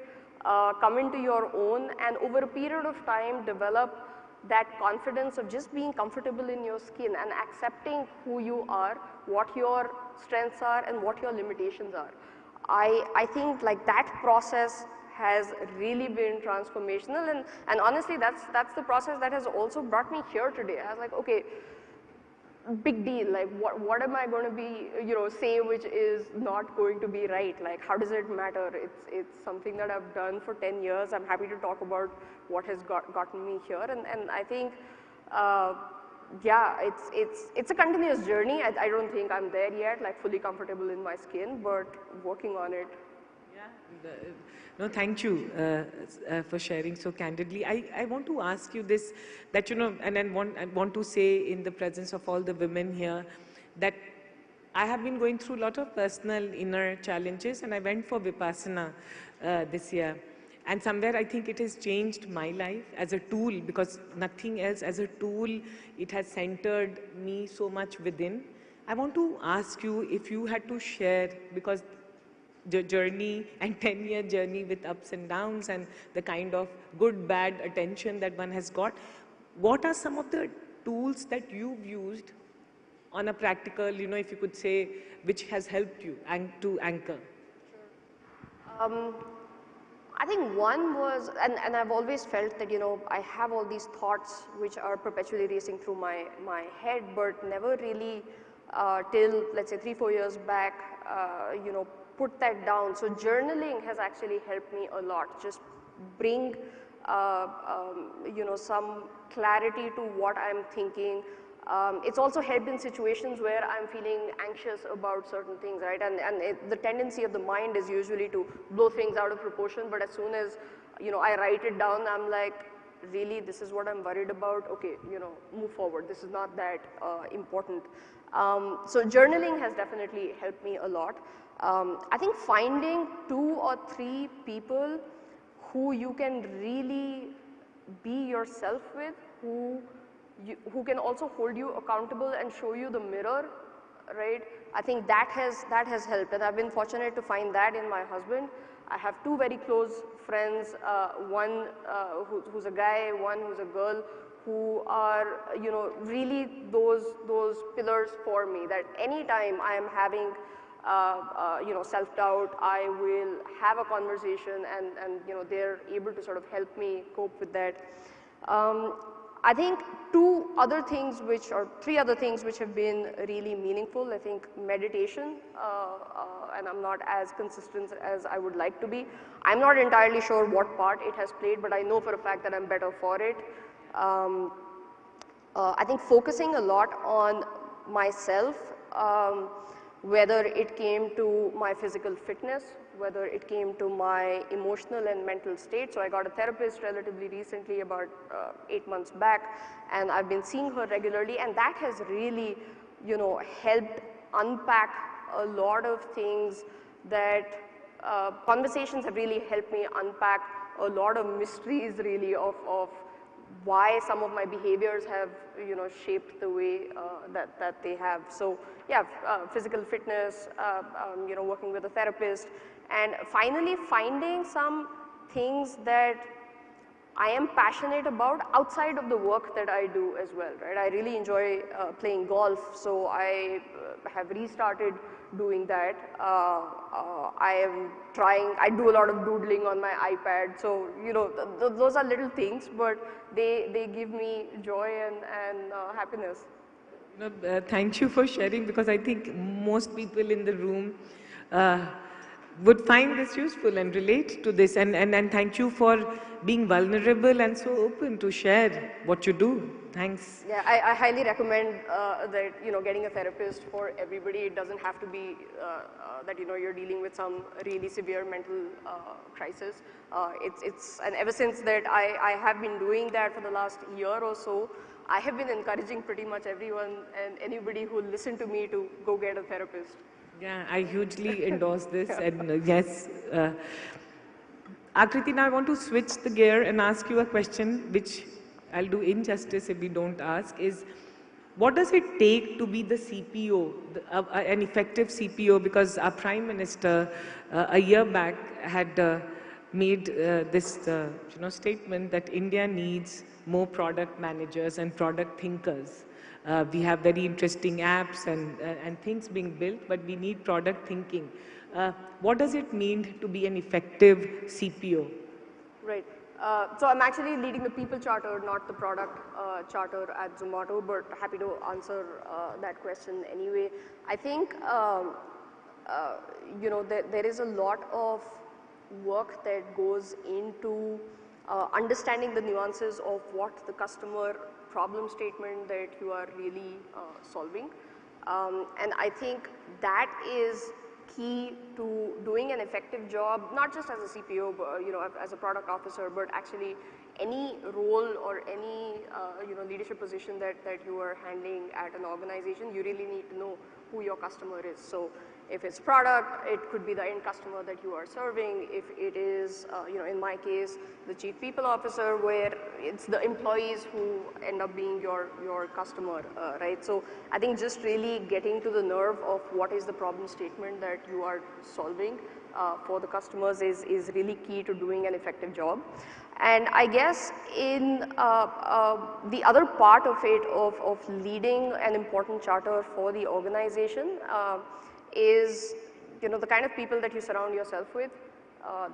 come into your own, and over a period of time develop that confidence of just being comfortable in your skin and accepting who you are, what your strengths are, and what your limitations are. I think like that process has really been transformational, and honestly that's the process that has also brought me here today. I was like, okay, big deal. Like, what am I going to be, say which is not going to be right? Like, how does it matter? It's something that I've done for 10 years. I'm happy to talk about what has gotten me here. And I think, yeah, it's a continuous journey. I don't think I'm there yet, like fully comfortable in my skin, but working on it. Yeah. No, thank you for sharing so candidly. I want to ask you this, that, and I want to say in the presence of all the women here, that I have been going through a lot of personal inner challenges, and I went for Vipassana this year. And somewhere I think it has changed my life as a tool, because nothing else, as a tool, it has centered me so much within. I want to ask you if you had to share, because the journey and 10-year journey with ups and downs and the kind of good, bad attention that one has got, what are some of the tools that you've used on a practical, if you could say, which has helped you to anchor? I think one was, and I've always felt that, I have all these thoughts which are perpetually racing through my head, but never really till, let's say, 3-4 years back, put that down. So journaling has actually helped me a lot. Just bring, some clarity to what I'm thinking. It's also helped in situations where I'm feeling anxious about certain things, right? And the tendency of the mind is usually to blow things out of proportion, but as soon as, I write it down, I'm like, really, this is what I'm worried about? Okay, move forward. This is not that important. So journaling has definitely helped me a lot. I think finding 2 or 3 people who you can really be yourself with, who can also hold you accountable and show you the mirror, right? I think that has helped, and I've been fortunate to find that in my husband. I have 2 very close friends, one who's a guy, one who's a girl, who are, really those pillars for me, that anytime I am having self-doubt, I will have a conversation, and they're able to sort of help me cope with that. I think 3 other things which have been really meaningful. I think meditation, and I'm not as consistent as I would like to be. I'm not entirely sure what part it has played, but I know for a fact that I'm better for it. I think focusing a lot on myself, whether it came to my physical fitness, whether it came to my emotional and mental state. So I got a therapist relatively recently, about 8 months back, and I've been seeing her regularly, and that has really, helped unpack a lot of things that conversations have really helped me unpack a lot of mysteries really of why some of my behaviors have, shaped the way that they have. So yeah, physical fitness, working with a therapist, and finally finding some things that I am passionate about outside of the work that I do as well, right? I really enjoy playing golf, so I have restarted doing that. I do a lot of doodling on my iPad, so those are little things, but they give me joy and happiness. Thank you for sharing, because I think most people in the room would find this useful and relate to this, and thank you for being vulnerable and so open to share what you do. Thanks. Yeah, I highly recommend that, getting a therapist for everybody. It doesn't have to be that, you're dealing with some really severe mental crisis. And ever since that I have been doing that for the last year or so, I have been encouraging pretty much everyone and anybody who will listen to me to go get a therapist. Yeah, I hugely endorse this, and yes. Akriti, now I want to switch the gear and ask you a question, which I'll do injustice if we don't ask, is what does it take to be the CPO, an effective CPO? Because our Prime Minister a year back had made this statement that India needs more product managers and product thinkers. We have very interesting apps and things being built, but we need product thinking. What does it mean to be an effective CPO? Right. So I'm actually leading the people charter, not the product charter at Zomato, but happy to answer that question anyway. I think, you know, there is a lot of work that goes into understanding the nuances of what the customer problem statement that you are really solving. And I think that is key to doing an effective job, not just as a CPO, but, you know, as a product officer, but actually any role or any, you know, leadership position that you are handling at an organization, you really need to know who your customer is. So if it's product, it could be the end customer that you are serving. If it is, you know, in my case, the chief people officer, where it's the employees who end up being your customer, right? So I think just really getting to the nerve of what is the problem statement that you are solving for the customers is really key to doing an effective job. And I guess in the other part of it, of leading an important charter for the organization, is, you know, the kind of people that you surround yourself with.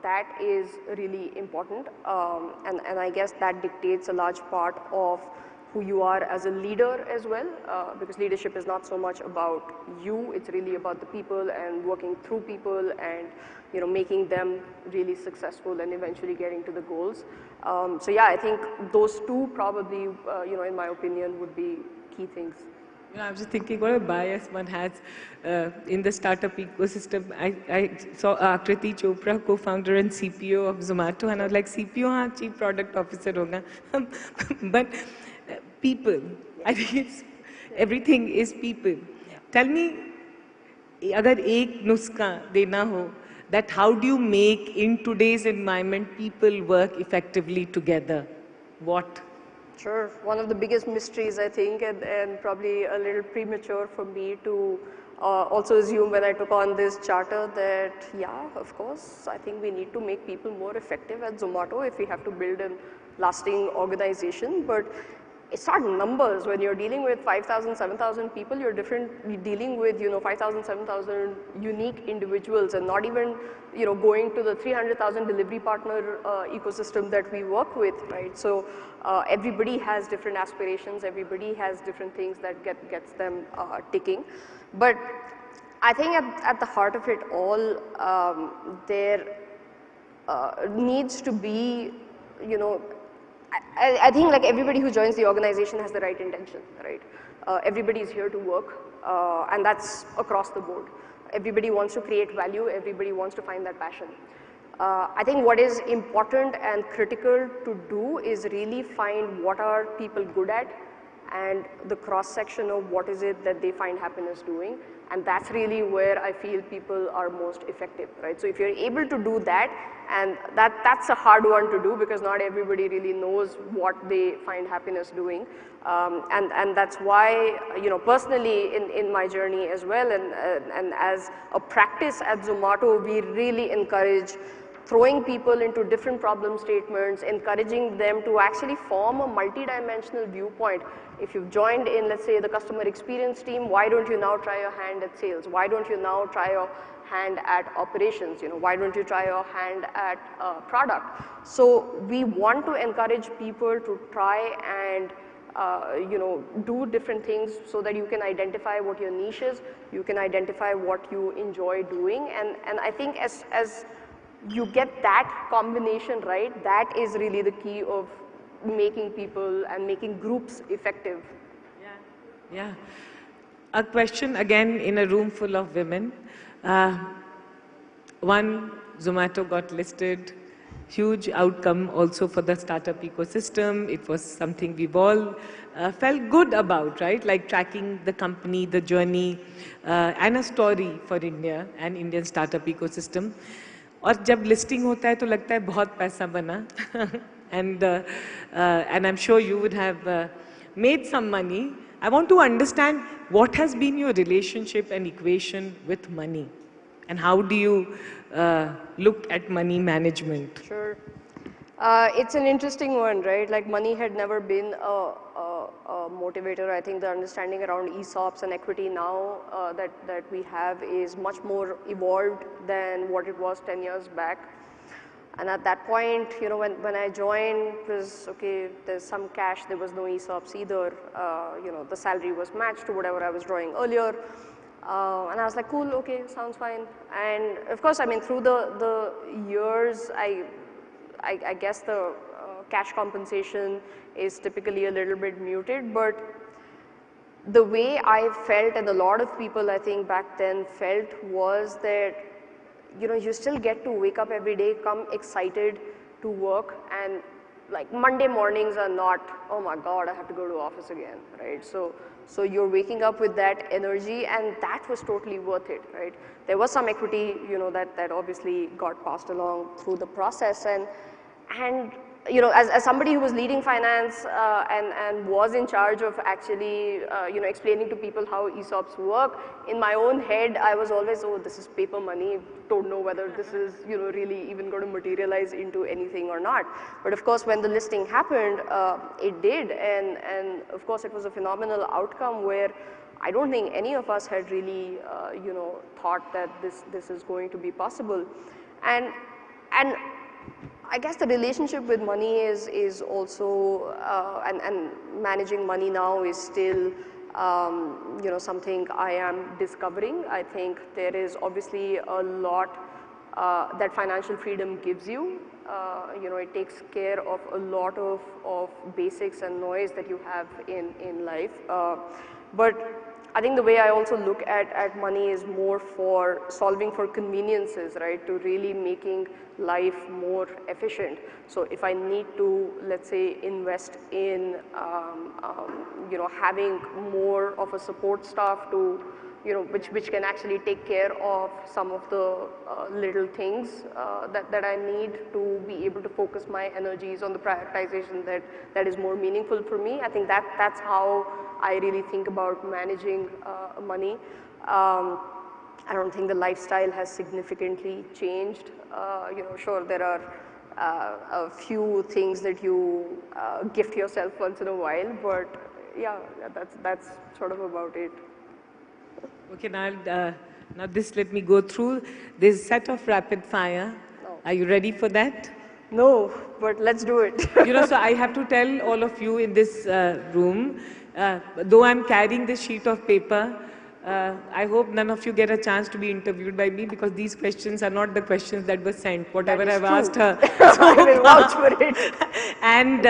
That is really important, and I guess that dictates a large part of who you are as a leader as well, because leadership is not so much about you, it's really about the people and working through people and, you know, making them really successful and eventually getting to the goals. So yeah, I think those two probably, you know, in my opinion, would be key things. You know, I was just thinking what a bias one has in the startup ecosystem. I saw Akriti Chopra, co-founder and CPO of Zomato, and I was like, CPO, हाँ, Chief Product Officer होगा. But people, I think it's, everything is people. Tell me, अगर एक नुस्खा देना हो, that how do you make in today's environment people work effectively together? What? Sure. One of the biggest mysteries, I think, and probably a little premature for me to also assume when I took on this charter that, yeah, of course, I think we need to make people more effective at Zomato if we have to build a lasting organization. But it's not numbers. When you're dealing with 5,000, 7,000 people, you're dealing with, you know, 5,000, 7,000 unique individuals, and not even, you know, going to the 300,000 delivery partner ecosystem that we work with, right? So everybody has different aspirations, everybody has different things that gets them ticking. But I think at the heart of it all, there needs to be, you know, I think like everybody who joins the organization has the right intention, right? Everybody is here to work, and that's across the board. Everybody wants to create value, everybody wants to find that passion. I think what is important and critical to do is really find what are people good at and the cross section of what is it that they find happiness doing, and that's really where I feel people are most effective, right? So if you're able to do that, and that's a hard one to do because not everybody really knows what they find happiness doing, and that's why, you know, personally in my journey as well, and as a practice at Zomato, we really encourage throwing people into different problem statements, encouraging them to actually form a multi-dimensional viewpoint. If you've joined in, let's say, the customer experience team, why don't you now try your hand at sales? Why don't you now try your hand at operations? You know, why don't you try your hand at product? So we want to encourage people to try and you know, do different things so that you can identify what your niche is, you can identify what you enjoy doing, and I think as you get that combination right, that is really the key of making people and making groups effective. Yeah. A question again in a room full of women. One, Zomato got listed, huge outcome also for the startup ecosystem. It was something we've all felt good about, right? Like tracking the company, the journey, and a story for India and Indian startup ecosystem. और जब listing होता है तो लगता है बहुत पैसा बना and I'm sure you would have made some money. I want to understand what has been your relationship and equation with money, and how do you look at money management? Sure. It's an interesting one, right? Like money had never been a motivator. I think the understanding around ESOPs and equity now that we have is much more evolved than what it was 10 years back. And at that point, you know, when I joined, it was, okay, there's some cash, there was no ESOPs either. You know, the salary was matched to whatever I was drawing earlier. And I was like, cool, okay, sounds fine. And of course, I mean, through the years, I guess the cash compensation is typically a little bit muted, but the way I felt, and a lot of people I think back then felt, was that, you know, you still get to wake up every day, come excited to work, and like Monday mornings are not, oh my God, I have to go to office again, right? So you're waking up with that energy, and that was totally worth it, right? There was some equity, you know, that obviously got passed along through the process, and you know, as somebody who was leading finance and was in charge of actually, you know, explaining to people how ESOPs work, in my own head, I was always, oh, this is paper money, don't know whether this is, you know, really even going to materialize into anything or not. But of course, when the listing happened, it did, and of course, it was a phenomenal outcome where I don't think any of us had really, you know, thought that this is going to be possible. And I guess the relationship with money is also, and managing money now is still, you know, something I am discovering. I think there is obviously a lot that financial freedom gives you. You know, it takes care of a lot of basics and noise that you have in life. But I think the way I also look at money is more for solving for conveniences, right? To really making life more efficient. So if I need to, let's say, invest in, you know, having more of a support staff to, you know, which can actually take care of some of the little things that I need to be able to focus my energies on the prioritization that is more meaningful for me. I think that's how I really think about managing money. I don't think the lifestyle has significantly changed. You know, sure, there are a few things that you gift yourself once in a while, but yeah, that's sort of about it. Okay, now this, let me go through this set of rapid fire. No. Are you ready for that? No, but let's do it. You know, so I have to tell all of you in this room, though I'm carrying this sheet of paper, I hope none of you get a chance to be interviewed by me, because these questions are not the questions that were sent, whatever I've asked her. I will vouch for it. And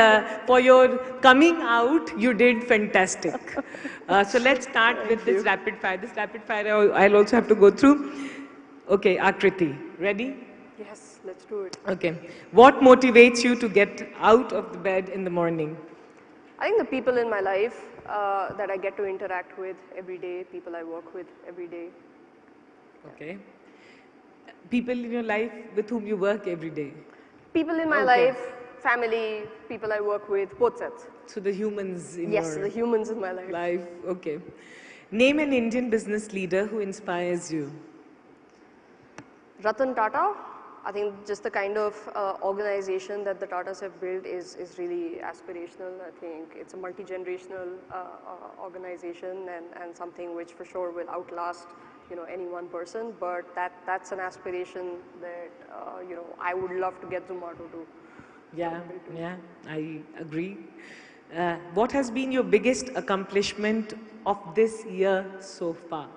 for your coming out, you did fantastic. So let's start with this rapid fire. This rapid fire I'll also have to go through. Okay, Akriti, ready? Yes, let's do it. Okay. What motivates you to get out of the bed in the morning? I think the people in my life that I get to interact with every day, people I work with every day. Okay. People in your life with whom you work every day? People in my life, family, people I work with, both sets. So the humans in Yes, your the humans in my life. Okay. Name an Indian business leader who inspires you. Ratan Tata. I think just the kind of organization that the Tatas have built is really aspirational. I think it's a multi-generational organization and something which for sure will outlast, you know, any one person. But that's an aspiration that you know, I would love to get Zomato to. Yeah, I agree. What has been your biggest accomplishment of this year so far?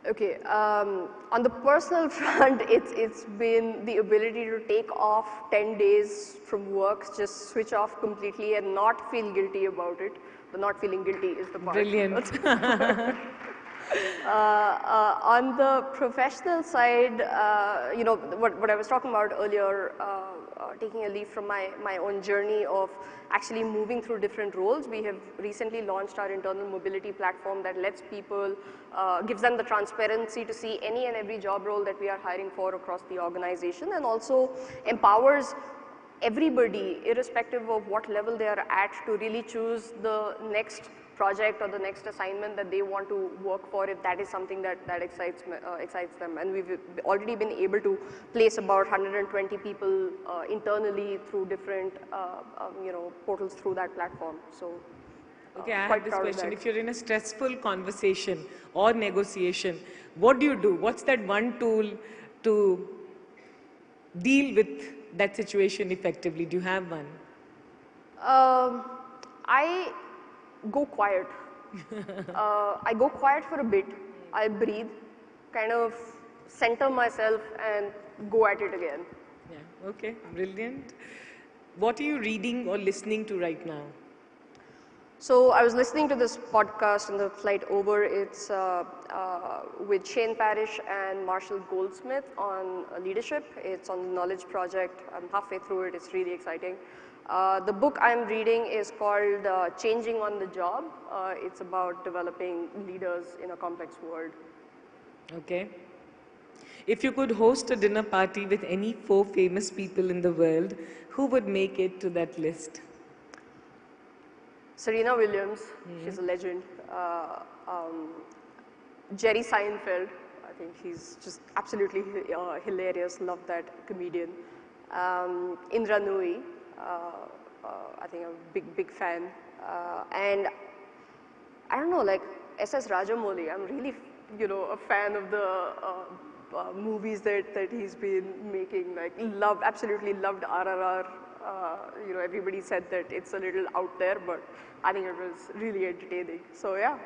Okay, on the personal front, it's been the ability to take off 10 days from work, just switch off completely and not feel guilty about it. The not feeling guilty is the part. Brilliant. On the professional side, you know, what I was talking about earlier, taking a leaf from my own journey of actually moving through different roles. We have recently launched our internal mobility platform that lets people, gives them the transparency to see any and every job role that we are hiring for across the organization, and also empowers everybody, irrespective of what level they are at, to really choose the next project or the next assignment that they want to work for, if that is something that excites them. And we've already been able to place about 120 people internally through different you know, portals through that platform. So okay, I have this question. If you're in a stressful conversation or negotiation, what do you do? What's that one tool to deal with that situation effectively? Do you have one? I go quiet. I go quiet for a bit. I breathe, kind of center myself and go at it again. Yeah, okay, brilliant. What are you reading or listening to right now? So I was listening to this podcast on the flight over. It's with Shane Parrish and Marshall Goldsmith on leadership. It's on the Knowledge Project. I'm halfway through it. It's really exciting. The book I'm reading is called Changing on the Job. It's about developing leaders in a complex world. Okay. If you could host a dinner party with any 4 famous people in the world, who would make it to that list? Serena Williams, she's a legend. Jerry Seinfeld, I think he's just absolutely hilarious, love that comedian. Indra Nooyi, I think I'm a big fan. And I don't know, like S.S. Rajamouli, I'm really, a fan of the movies that he's been making, like absolutely loved RRR. Everybody said that it's a little out there, but I think it was really entertaining. So yeah,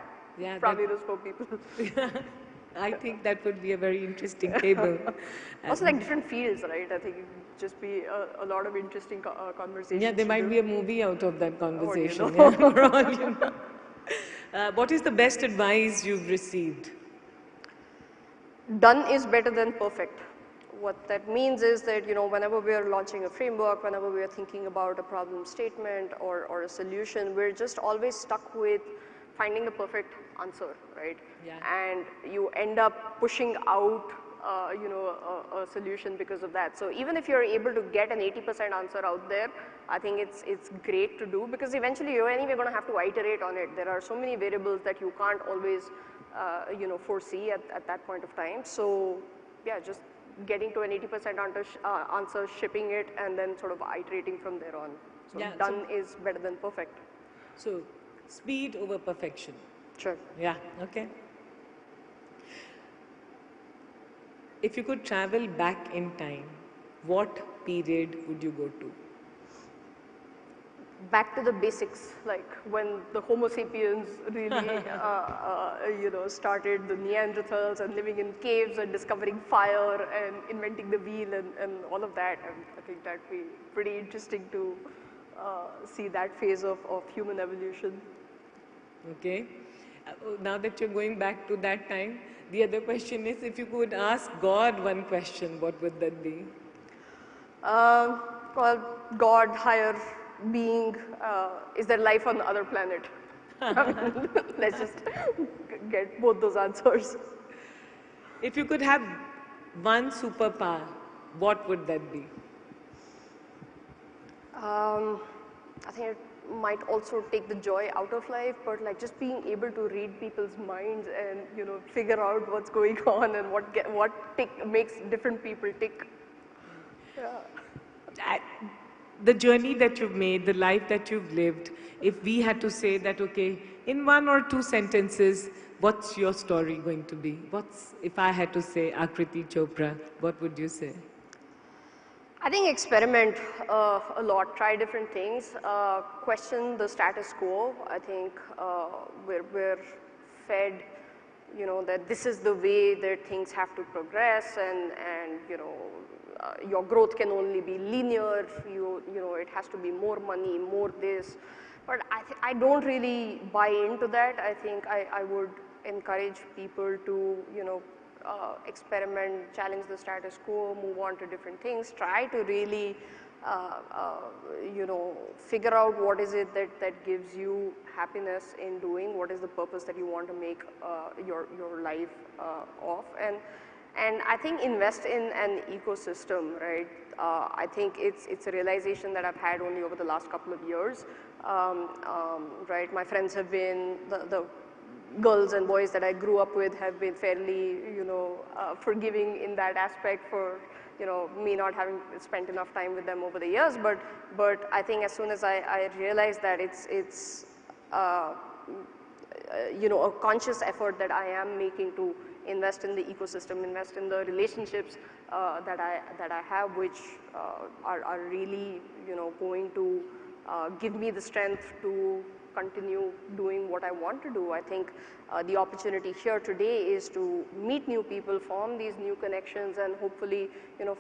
probably those 4 people. I think that would be a very interesting table. Also like different fields, right? I think it would just be a lot of interesting conversations. Yeah, there might be a movie out of that conversation. Yeah, for all you know. What is the best advice you've received? Done is better than perfect. What that means is that, whenever we are launching a framework, whenever we are thinking about a problem statement or a solution, we're just always stuck with finding the perfect answer, right? Yeah. And you end up pushing out, a solution because of that. So even if you're able to get an 80% answer out there, I think it's great to do, because eventually you're anyway going to have to iterate on it. There are so many variables that you can't always, foresee at that point of time. So yeah, just getting to an 80% answer, shipping it, and then sort of iterating from there on. So Yeah, done is better than perfect. So, speed over perfection. Sure. Yeah, okay. If you could travel back in time, what period would you go to? Back to the basics, like when the Homo sapiens really, started, the Neanderthals, and living in caves and discovering fire and inventing the wheel and all of that. And I think that'd be pretty interesting to see that phase of human evolution. Okay. Now that you're going back to that time, the other question is, if you could ask God one question, what would that be? Well, God, higher being, is there life on the other planet? Let's just get both those answers. If you could have one superpower, what would that be? I think it might also take the joy out of life, but like just being able to read people's minds and figure out what's going on and what makes different people tick. Yeah. The journey that you've made, the life that you've lived, if we had to say that, okay, in 1 or 2 sentences, what's your story going to be? If I had to say Akriti Chopra, what would you say? I think experiment a lot, try different things, question the status quo. I think we're fed, that this is the way that things have to progress, and your growth can only be linear. It has to be more money, more this. But I don't really buy into that. I think I would encourage people to experiment, challenge the status quo, move on to different things, try to really figure out what is it that gives you happiness in doing, what is the purpose that you want to make your life of, and I think invest in an ecosystem, right? I think it's a realization that I've had only over the last couple of years, right? My friends have been, the girls and boys that I grew up with have been fairly, forgiving in that aspect for, me not having spent enough time with them over the years. But I think as soon as I realized that it's a conscious effort that I am making to invest in the ecosystem, invest in the relationships that I have, which are really, going to give me the strength to continue doing what I want to do. I think the opportunity here today is to meet new people, form these new connections, and hopefully,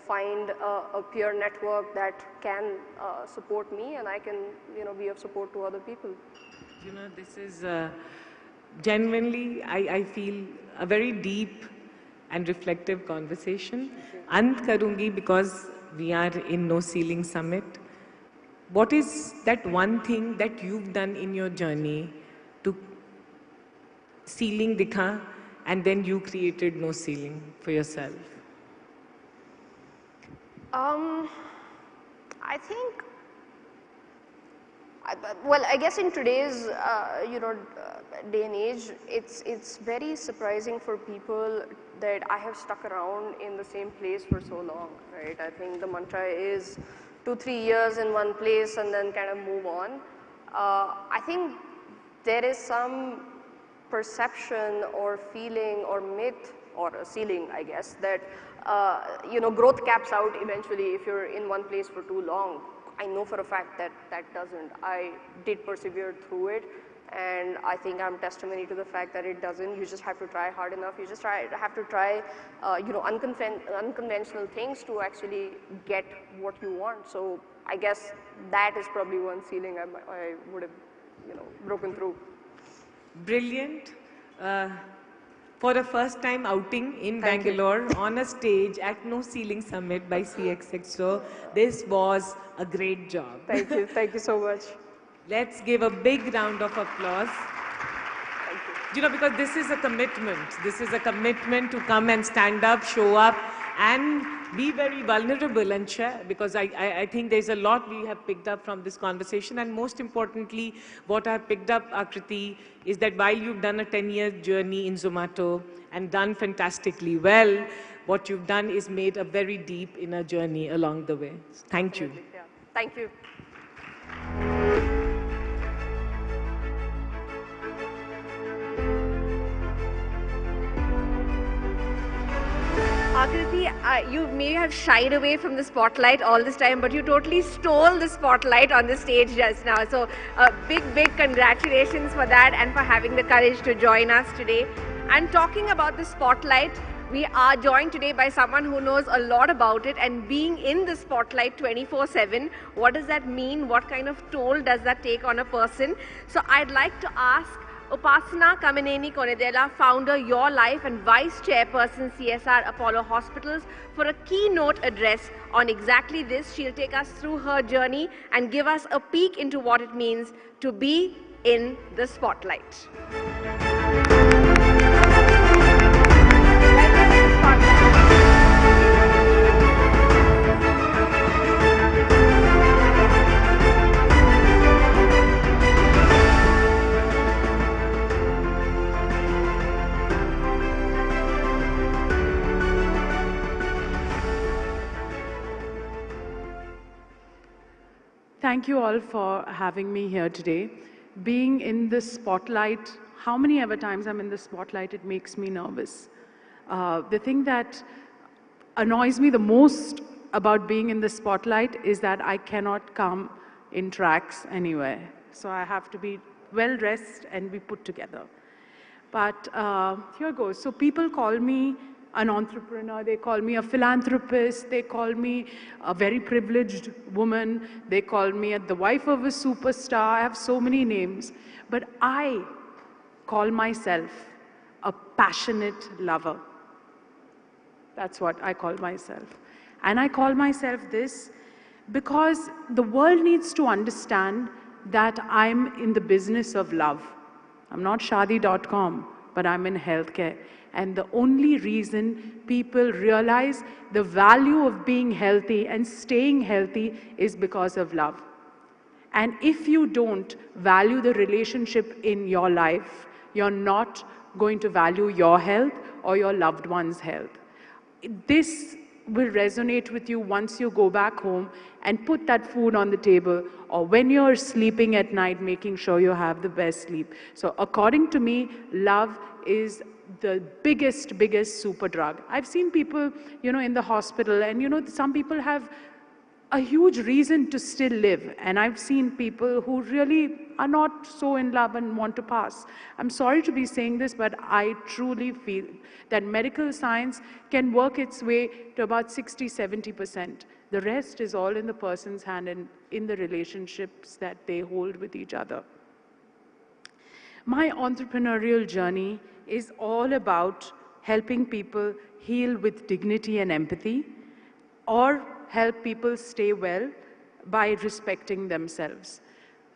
find a peer network that can support me, and I can, be of support to other people. This is genuinely, I feel, a very deep and reflective conversation. Ant karungi because we are in No Ceiling Summit. What is that one thing that you've done in your journey to ceiling dikha and then you created No Ceiling for yourself? I think, well, I guess in today's, day and age, it's very surprising for people that I have stuck around in the same place for so long, right? I think the mantra is 2-3 years in one place and then kind of move on. I think there is some perception or feeling or myth or a ceiling, I guess, that growth caps out eventually if you're in one place for too long. I know for a fact that that doesn't. I did persevere through it, and I think I'm testimony to the fact that it doesn't. You just have to try hard enough. You just have to try, unconventional things to actually get what you want. So I guess that is probably one ceiling I would have, broken through. Brilliant. For a first time outing in Bangalore on a stage at No Ceiling Summit by CXXO, this was a great job. Thank you. Thank you so much. Let's give a big round of applause. Thank you. Because this is a commitment. This is a commitment to come and stand up, show up, and be very vulnerable and share, because I think there's a lot we have picked up from this conversation. And most importantly, what I've picked up, Akriti, is that while you've done a 10-year journey in Zomato and done fantastically well, what you've done is made a very deep inner journey along the way. Thank you. Yeah. Thank you. Akriti, you may have shied away from the spotlight all this time, but you totally stole the spotlight on the stage just now. So big congratulations for that and for having the courage to join us today. And talking about the spotlight, we are joined today by someone who knows a lot about it, and being in the spotlight 24/7, what does that mean? What kind of toll does that take on a person? So I'd like to ask Upasana Konedela, founder Your Life and Vice Chairperson CSR Apollo Hospitals, for a keynote address on exactly this. She'll take us through her journey and give us a peek into what it means to be in the spotlight. Thank you all for having me here today. Being in the spotlight, how many ever times I'm in the spotlight, it makes me nervous. The thing that annoys me the most about being in the spotlight is that I cannot come in tracks anywhere. So I have to be well dressed and be put together. But here goes. So people call me an entrepreneur, they call me a philanthropist, they call me a very privileged woman, they call me the wife of a superstar. I have so many names, but I call myself a passionate lover. That's what I call myself. And I call myself this because the world needs to understand that I'm in the business of love. I'm not Shadi.com, but I'm in healthcare. And the only reason people realize the value of being healthy and staying healthy is because of love. And if you don't value the relationship in your life, you're not going to value your health or your loved one's health. This will resonate with you once you go back home and put that food on the table, or when you're sleeping at night, making sure you have the best sleep. So according to me, love is the biggest super drug. I've seen people, in the hospital, and some people have a huge reason to still live. And I've seen people who really are not so in love and want to pass. I'm sorry to be saying this, but I truly feel that medical science can work its way to about 60–70%. The rest is all in the person's hand and in the relationships that they hold with each other. My entrepreneurial journey is all about helping people heal with dignity and empathy, or help people stay well by respecting themselves.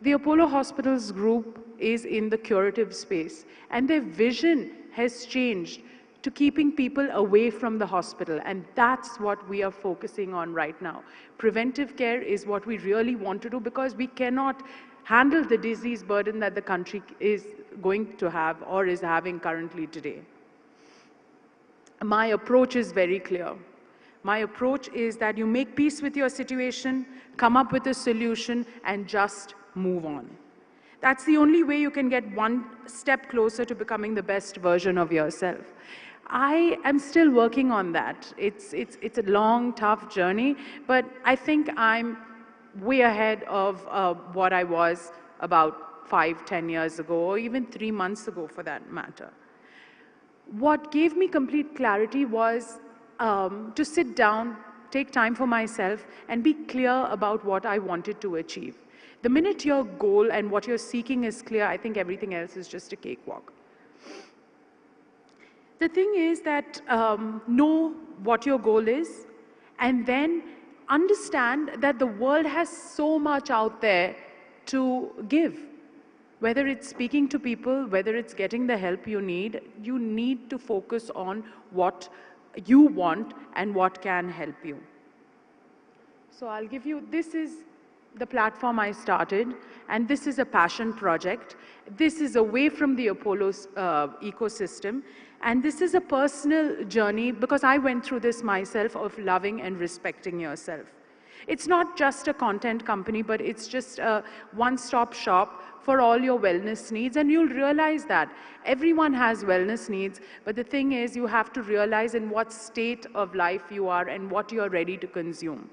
The Apollo Hospitals group is in the curative space, and their vision has changed to keeping people away from the hospital, and that's what we are focusing on right now. Preventive care is what we really want to do, because we cannot handle the disease burden that the country is going to have or is having currently today. My approach is very clear. My approach is that you make peace with your situation, come up with a solution, and just move on. That's the only way you can get one step closer to becoming the best version of yourself. I am still working on that. It's a long, tough journey, but I think I'm way ahead of what I was about 5–10 years ago, or even 3 months ago for that matter. What gave me complete clarity was to sit down, take time for myself, and be clear about what I wanted to achieve. The minute your goal and what you're seeking is clear, I think everything else is just a cakewalk. The thing is that know what your goal is, and then understand that the world has so much out there to give. Whether it's speaking to people, whether it's getting the help you need to focus on what you want and what can help you. So I'll give you, this is the platform I started, and this is a passion project. This is away from the Apollo's ecosystem, and this is a personal journey because I went through this myself of loving and respecting yourself. It's not just a content company, but it's just a one-stop shop for all your wellness needs, and you'll realize that everyone has wellness needs, but the thing is you have to realize in what state of life you are and what you're ready to consume.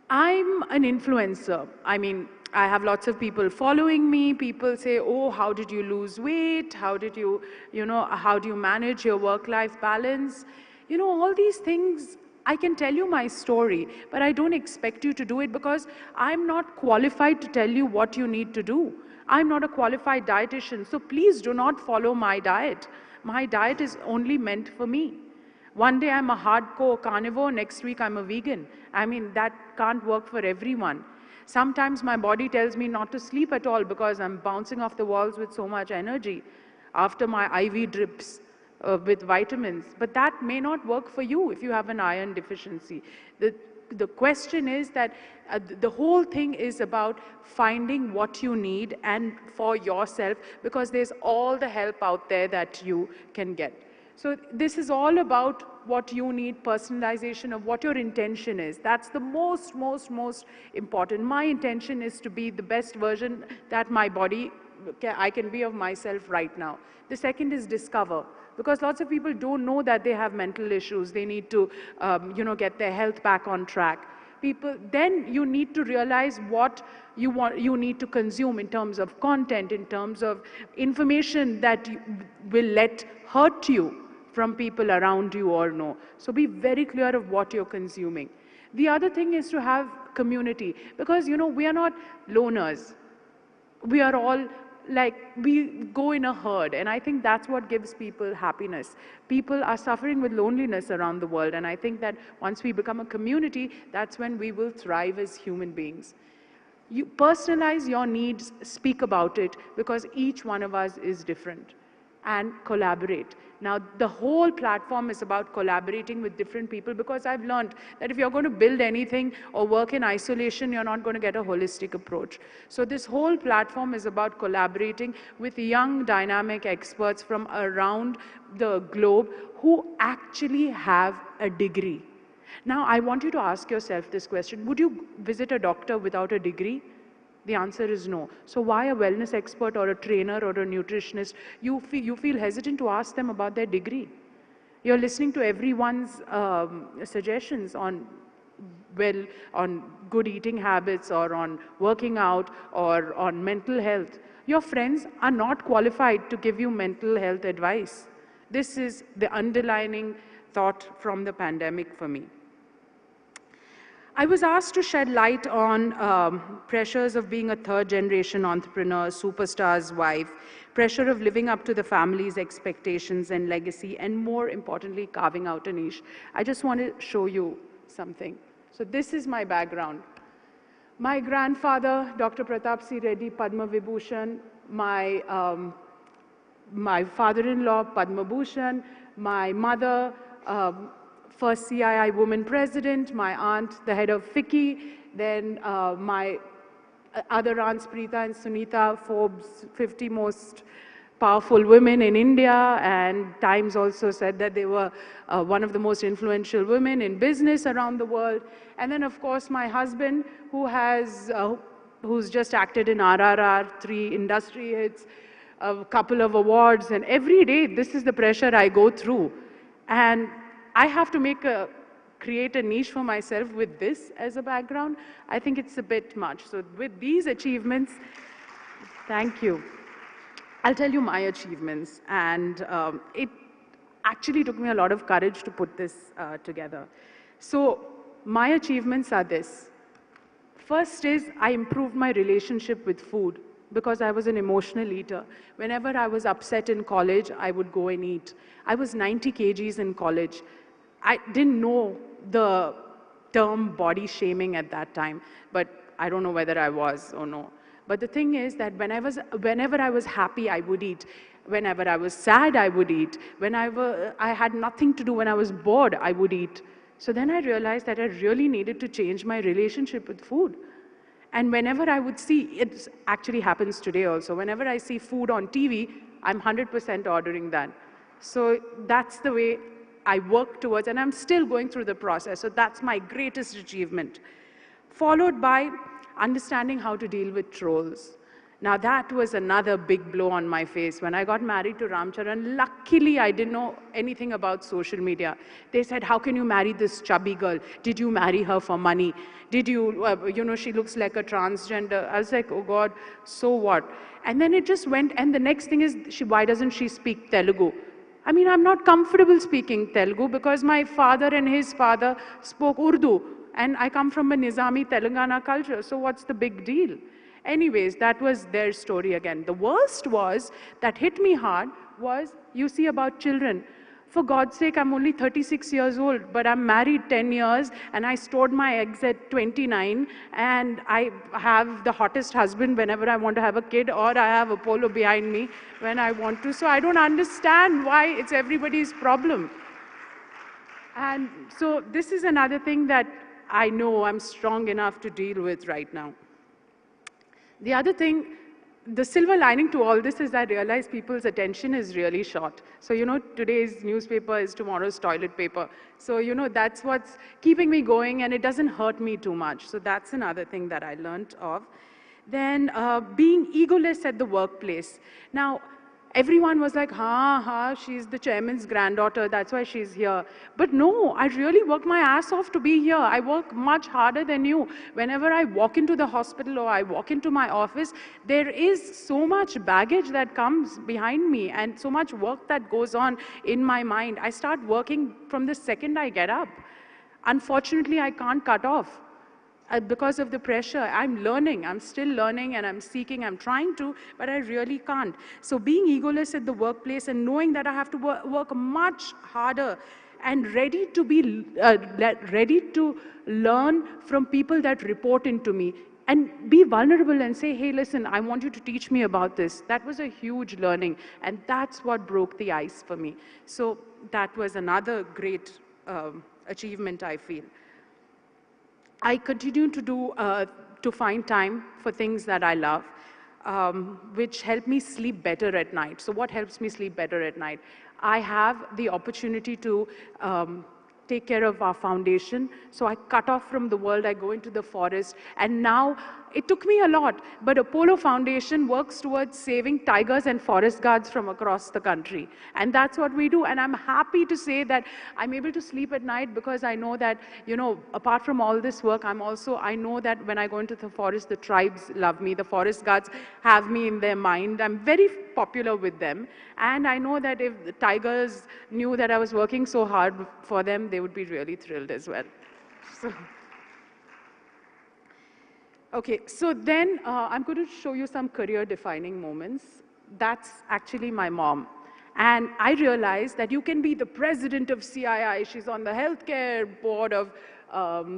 I'm an influencer. I mean, I have lots of people following me. People say, oh, how did you lose weight? How did you, how do you manage your work-life balance? All these things, I can tell you my story, but I don't expect you to do it because I'm not qualified to tell you what you need to do. I'm not a qualified dietitian, so please do not follow my diet. My diet is only meant for me. One day I'm a hardcore carnivore, next week I'm a vegan. I mean, that can't work for everyone. Sometimes my body tells me not to sleep at all because I'm bouncing off the walls with so much energy after my IV drips with vitamins. But that may not work for you if you have an iron deficiency. The question is that the whole thing is about finding what you need and for yourself, because there's all the help out there that you can get. So this is all about what you need, personalization of what your intention is. That's the most important. My intention is to be the best version that my body, I can be of myself right now. The second is discover. Because lots of people don't know that they have mental issues. They need to, get their health back on track. Then you need to realize what you need to consume in terms of content, in terms of information that will let hurt you from people around you or no. So be very clear of what you're consuming. The other thing is to have community, because we are not loners. We are all we go in a herd, and I think that's what gives people happiness. People are suffering with loneliness around the world, and I think that once we become a community, that's when we will thrive as human beings. You personalize your needs, speak about it, because each one of us is different, and collaborate. Now, the whole platform is about collaborating with different people, because I've learned that if you're going to build anything or work in isolation, you're not going to get a holistic approach. So this whole platform is about collaborating with young, dynamic experts from around the globe who actually have a degree. Now, I want you to ask yourself this question. Would you visit a doctor without a degree? The answer is no. So why a wellness expert or a trainer or a nutritionist, you feel hesitant to ask them about their degree? You're listening to everyone's suggestions on on good eating habits or on working out or on mental health. Your friends are not qualified to give you mental health advice. This is the underlining thought from the pandemic for me. I was asked to shed light on pressures of being a third-generation entrepreneur, superstar's wife, pressure of living up to the family's expectations and legacy, and more importantly, carving out a niche. I just want to show you something. So this is my background. My grandfather, Dr. Pratap C. Reddy, Padma Vibhushan, my father-in-law, Padma Bhushan, my mother, first CII woman president, my aunt, the head of FICCI, then my other aunts, Preeta and Sunita, Forbes 50 most powerful women in India, and Times also said that they were one of the most influential women in business around the world. And then, of course, my husband, who's just acted in RRR, 3 industry hits, a couple of awards, and every day this is the pressure I go through. And I have to create a niche for myself with this as a background. I think it's a bit much. So with these achievements, thank you. I'll tell you my achievements, and it actually took me a lot of courage to put this together. So my achievements are this. First is I improved my relationship with food because I was an emotional eater. Whenever I was upset in college, I would go and eat. I was 90 kgs in college. I didn't know the term body shaming at that time, but I don't know whether I was or no. But the thing is that whenever I was happy, I would eat. Whenever I was sad, I would eat. Whenever I had nothing to do, when I was bored, I would eat. So then I realized that I really needed to change my relationship with food. And whenever I would see, it actually happens today also, whenever I see food on TV, I'm 100% ordering that. So that's the way I work towards, and I'm still going through the process. So that's my greatest achievement. Followed by understanding how to deal with trolls. Now that was another big blow on my face. When I got married to Ramcharan, luckily I didn't know anything about social media. They said, how can you marry this chubby girl? Did you marry her for money? Did you, she looks like a transgender. I was like, oh God, so what? And then it just went, and the next thing is, why doesn't she speak Telugu? I mean, I'm not comfortable speaking Telugu because my father and his father spoke Urdu, and I come from a Nizami Telangana culture, so what's the big deal? Anyways, that was their story again. The worst was, that hit me hard, was, you see, about children. For God's sake, I'm only 36 years old, but I'm married 10 years, and I stored my eggs at 29, and I have the hottest husband whenever I want to have a kid, or I have Apollo behind me when I want to. So I don't understand why it's everybody's problem. And so this is another thing that I know I'm strong enough to deal with right now. The other thing, the silver lining to all this is I realize people's attention is really short. So, today's newspaper is tomorrow's toilet paper. So, that's what's keeping me going, and it doesn't hurt me too much. So that's another thing that I learned of. Then being egoless at the workplace. Now, everyone was like, she's the chairman's granddaughter, that's why she's here. But no, I really work my ass off to be here. I work much harder than you. Whenever I walk into the hospital or I walk into my office, there is so much baggage that comes behind me and so much work that goes on in my mind. I start working from the second I get up. Unfortunately, I can't cut off. Because of the pressure, I'm learning, I'm still learning, and I'm seeking, I'm trying to, but I really can't. So being egoless at the workplace and knowing that I have to work much harder and ready to learn from people that report into me and be vulnerable and say, hey, listen, I want you to teach me about this. That was a huge learning, and that's what broke the ice for me. So that was another great achievement, I feel. I continue to find time for things that I love, which help me sleep better at night. So what helps me sleep better at night? I have the opportunity to take care of our foundation. So I cut off from the world, I go into the forest, and now It took me a lot, but Apollo Foundation works towards saving tigers and forest guards from across the country. And that's what we do. And I'm happy to say that I'm able to sleep at night because I know that, apart from all this work, I know that when I go into the forest, the tribes love me. The forest guards have me in their mind. I'm very popular with them. And I know that if the tigers knew that I was working so hard for them, they would be really thrilled as well. So. Okay, so then I'm going to show you some career-defining moments. That's actually my mom. And I realized that you can be the president of CII. She's on the healthcare board of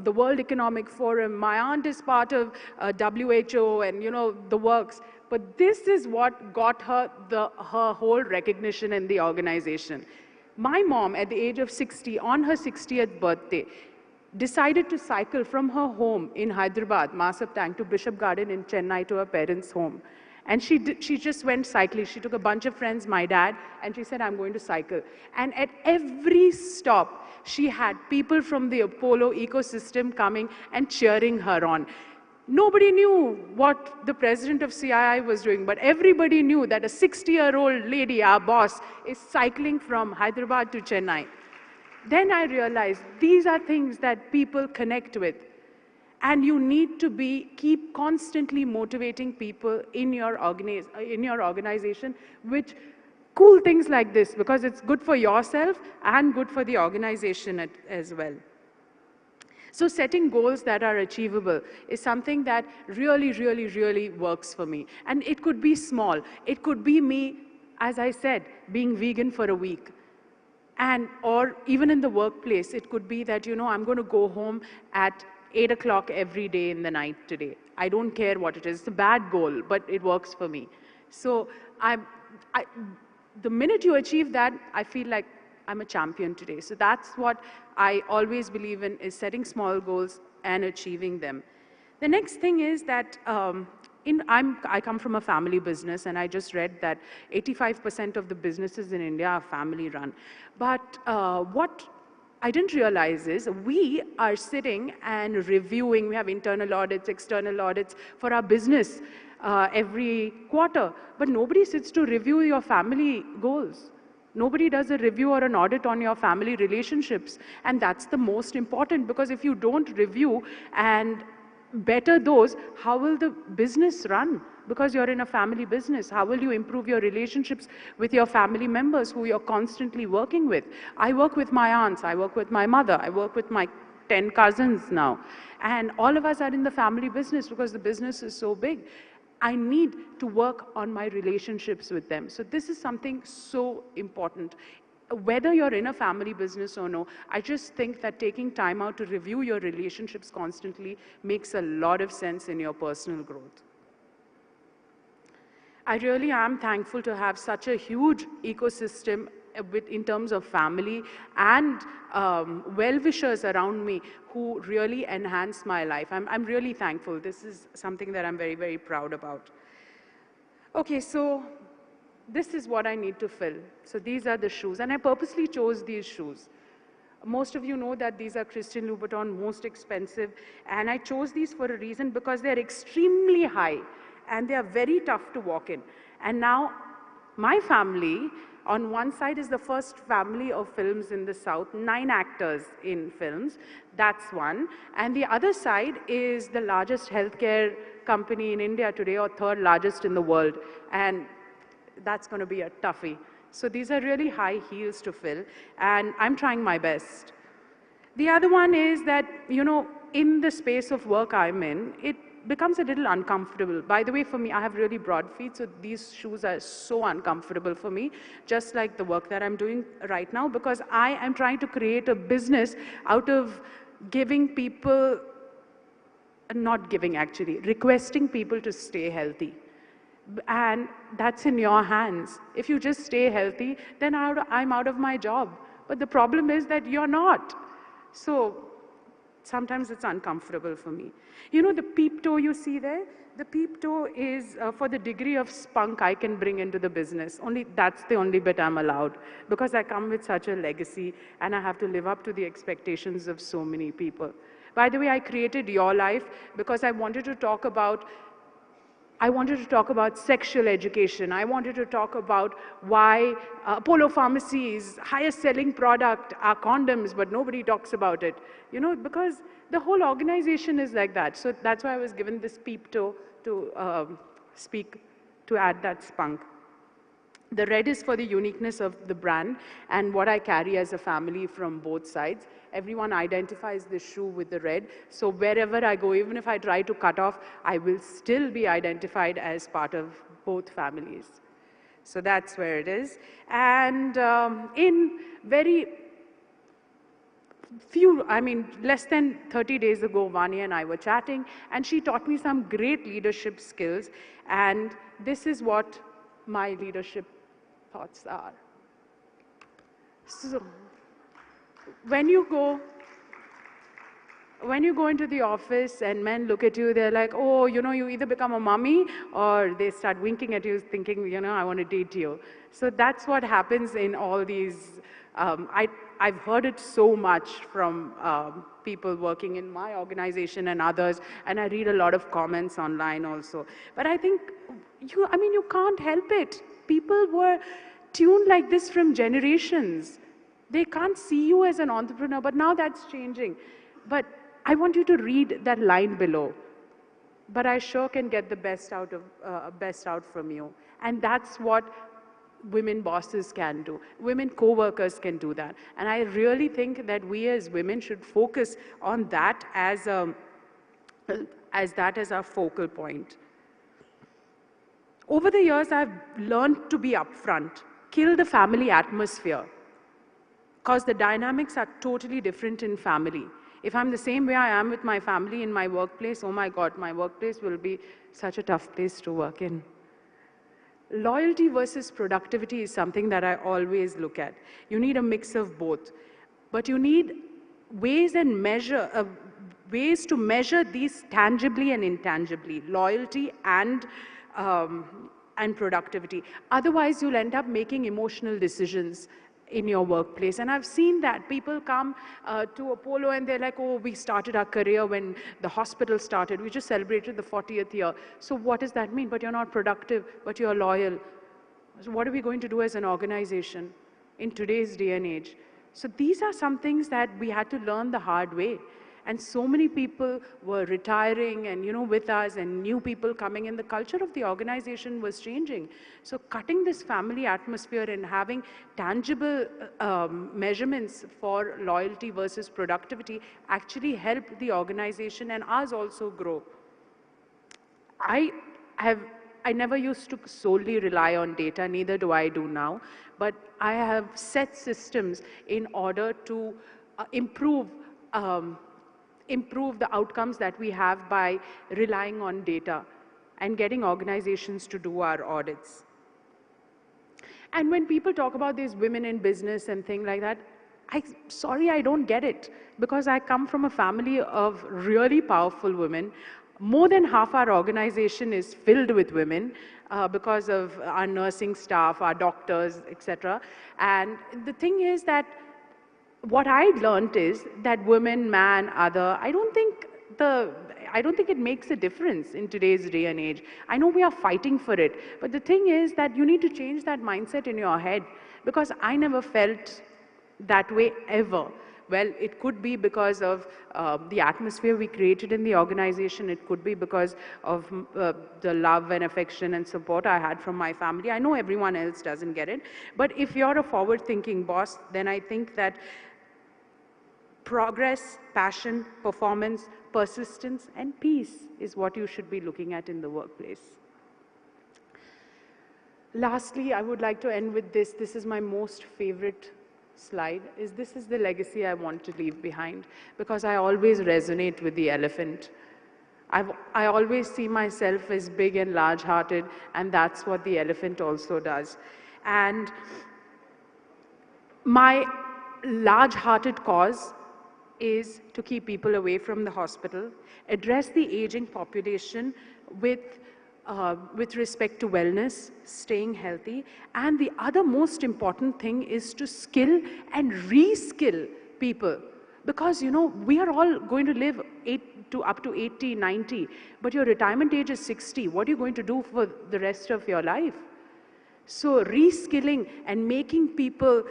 the World Economic Forum. My aunt is part of WHO and, the works. But this is what got her her whole recognition in the organization. My mom, at the age of 60, on her 60th birthday, decided to cycle from her home in Hyderabad, Masaptang, to Bishop Garden in Chennai to her parents' home. And she just went cycling. She took a bunch of friends, my dad, and she said, I'm going to cycle. And at every stop, she had people from the Apollo ecosystem coming and cheering her on. Nobody knew what the president of CII was doing, but everybody knew that a 60-year-old lady, our boss, is cycling from Hyderabad to Chennai. Then I realized these are things that people connect with. And you need to keep constantly motivating people in your organization with cool things like this, because it's good for yourself and good for the organization as well. So setting goals that are achievable is something that really, really, really works for me. And it could be small. It could be me, as I said, being vegan for a week. Or even in the workplace, it could be that, I'm going to go home at 8 o'clock every day in the night today. I don't care what it is. It's a bad goal, but it works for me. So the minute you achieve that, I feel like I'm a champion today. So that's what I always believe in, is setting small goals and achieving them. The next thing is that I come from a family business, and I just read that 85% of the businesses in India are family run. But what I didn't realize is we are sitting and reviewing. We have internal audits, external audits for our business every quarter. But nobody sits to review your family goals. Nobody does a review or an audit on your family relationships. And that's the most important, because if you don't review and better those, how will the business run? Because you're in a family business, how will you improve your relationships with your family members who you're constantly working with? I work with my aunts, I work with my mother, I work with my 10 cousins now. And all of us are in the family business because the business is so big. I need to work on my relationships with them. So this is something so important. Whether you're in a family business or no, I just think that taking time out to review your relationships constantly makes a lot of sense in your personal growth. I really am thankful to have such a huge ecosystem in terms of family and well-wishers around me who really enhance my life. I'm really thankful. This is something that I'm very, very proud about. Okay, so this is what I need to fill. So these are the shoes, and I purposely chose these shoes. Most of you know that these are Christian Louboutin, most expensive, and I chose these for a reason, because they're extremely high and they are very tough to walk in. And now my family, on one side, is the first family of films in the South, 9 actors in films. That's one. And the other side is the largest healthcare company in India today, or 3rd largest in the world. And that's going to be a toughie. So these are really high heels to fill, and I'm trying my best. The other one is that, in the space of work I'm in, it becomes a little uncomfortable. By the way, for me, I have really broad feet, so these shoes are so uncomfortable for me, just like the work that I'm doing right now, because I am trying to create a business out of giving people, not giving actually, requesting people to stay healthy. And that's in your hands. If you just stay healthy, then I'm out of my job. But the problem is that you're not. So Sometimes it's uncomfortable for me. You know the peep toe you see there? The peep toe is for the degree of spunk I can bring into the business. Only that's the only bit I'm allowed, because I come with such a legacy and I have to live up to the expectations of so many people. By the way, I created Your Life because I wanted to talk about sexual education. I wanted to talk about why Apollo Pharmacy's highest selling product are condoms, but nobody talks about it. You know, because the whole organization is like that. So that's why I was given this peep toe to speak, to add that spunk. The red is for the uniqueness of the brand and what I carry as a family from both sides. Everyone identifies the shoe with the red. So wherever I go, even if I try to cut off, I will still be identified as part of both families. So that's where it is. And in very few, less than 30 days ago, Vani and I were chatting, and she taught me some great leadership skills. And this is what my leadership thoughts are. So, when you go into the office and men look at you, they're like, oh, you know, you either become a mummy or they start winking at you thinking, you know, I want to date you. So that's what happens in all these, I've heard it so much from people working in my organization and others, and I read a lot of comments online also. But I think, you can't help it. People were tuned like this from generations. They can't see you as an entrepreneur, but now that's changing. But I want you to read that line below. But I sure can get the best out from you. And that's what women bosses can do. Women co-workers can do that. And I really think that we as women should focus on that as our focal point. Over the years, I've learned to be upfront, kill the family atmosphere, because the dynamics are totally different in family. If I'm the same way I am with my family in my workplace, oh my God, my workplace will be such a tough place to work in. Loyalty versus productivity is something that I always look at. You need a mix of both, but you need ways to measure these tangibly and intangibly, loyalty and productivity. Otherwise, you'll end up making emotional decisions in your workplace. And I've seen that. People come to Apollo and they're like, oh, we started our career when the hospital started. We just celebrated the 40th year. So what does that mean? But you're not productive, but you're loyal. So what are we going to do as an organization in today's day and age? So these are some things that we had to learn the hard way. And so many people were retiring and, with us, and new people coming in. The culture of the organization was changing. So cutting this family atmosphere and having tangible measurements for loyalty versus productivity actually helped the organization and us also grow. I never used to solely rely on data, neither do I do now, but I have set systems in order to improve the outcomes that we have by relying on data and getting organizations to do our audits. And when people talk about these women in business and things like that, sorry, I don't get it, because I come from a family of really powerful women. More than half our organization is filled with women because of our nursing staff, our doctors, etc. And the thing is that what I learned is that women, man, other, I don't think it makes a difference in today's day and age. I know we are fighting for it, but the thing is that you need to change that mindset in your head, because I never felt that way ever. Well, it could be because of the atmosphere we created in the organization. It could be because of the love and affection and support I had from my family. I know everyone else doesn't get it. But if you're a forward-thinking boss, then I think that progress, passion, performance, persistence, and peace is what you should be looking at in the workplace. Lastly, I would like to end with this. This is my most favorite slide. This is the legacy I want to leave behind, because I always resonate with the elephant. I always see myself as big and large-hearted, and that's what the elephant also does. And my large-hearted cause is to keep people away from the hospital, address the aging population with respect to wellness, staying healthy, and the other most important thing is to skill and reskill people. Because, we are all going to live up to 80, 90, but your retirement age is 60. What are you going to do for the rest of your life? So reskilling and making people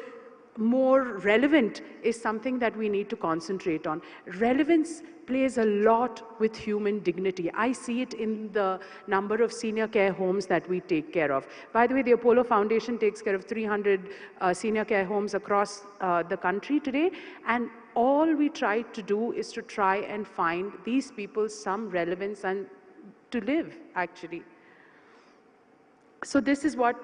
more relevant is something that we need to concentrate on. Relevance plays a lot with human dignity. I see it in the number of senior care homes that we take care of. By the way, the Apollo Foundation takes care of 300 senior care homes across the country today, and all we try to do is to try and find these people some relevance and to live, actually. So this is what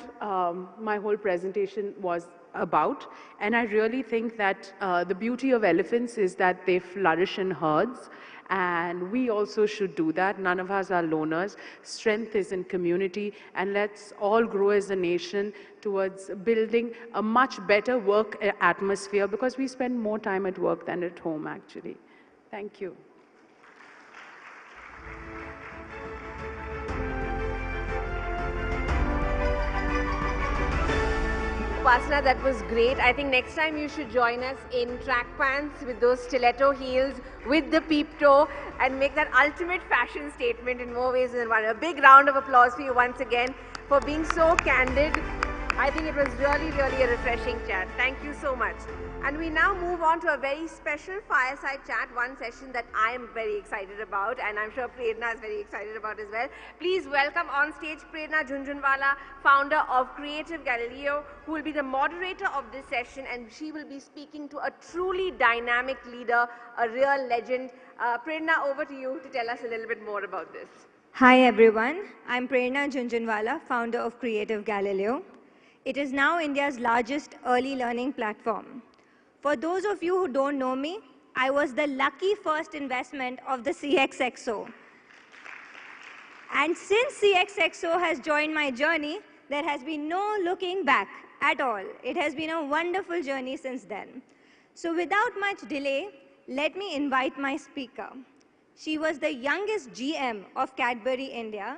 my whole presentation was about, and I really think that the beauty of elephants is that they flourish in herds, and we also should do that. None of us are loners. Strength is in community, and let's all grow as a nation towards building a much better work atmosphere, because we spend more time at work than at home, actually. Thank you. Upasana, that was great. I think next time you should join us in track pants with those stiletto heels, with the peep toe, and make that ultimate fashion statement in more ways than one. A big round of applause for you once again for being so candid. I think it was really, really a refreshing chat. Thank you so much. And we now move on to a very special fireside chat, one session that I am very excited about, and I'm sure Prerna is very excited about as well. Please welcome on stage Prerna Jhunjhunwala, founder of Creative Galileo, who will be the moderator of this session, and she will be speaking to a truly dynamic leader, a real legend. Prerna, over to you to tell us a little bit more about this. Hi everyone, I'm Prerna Jhunjhunwala, founder of Creative Galileo. It is now India's largest early learning platform. For those of you who don't know me, I was the lucky first investment of the CXXO. And since CXXO has joined my journey, there has been no looking back at all. It has been a wonderful journey since then. So without much delay, let me invite my speaker. She was the youngest GM of Cadbury India.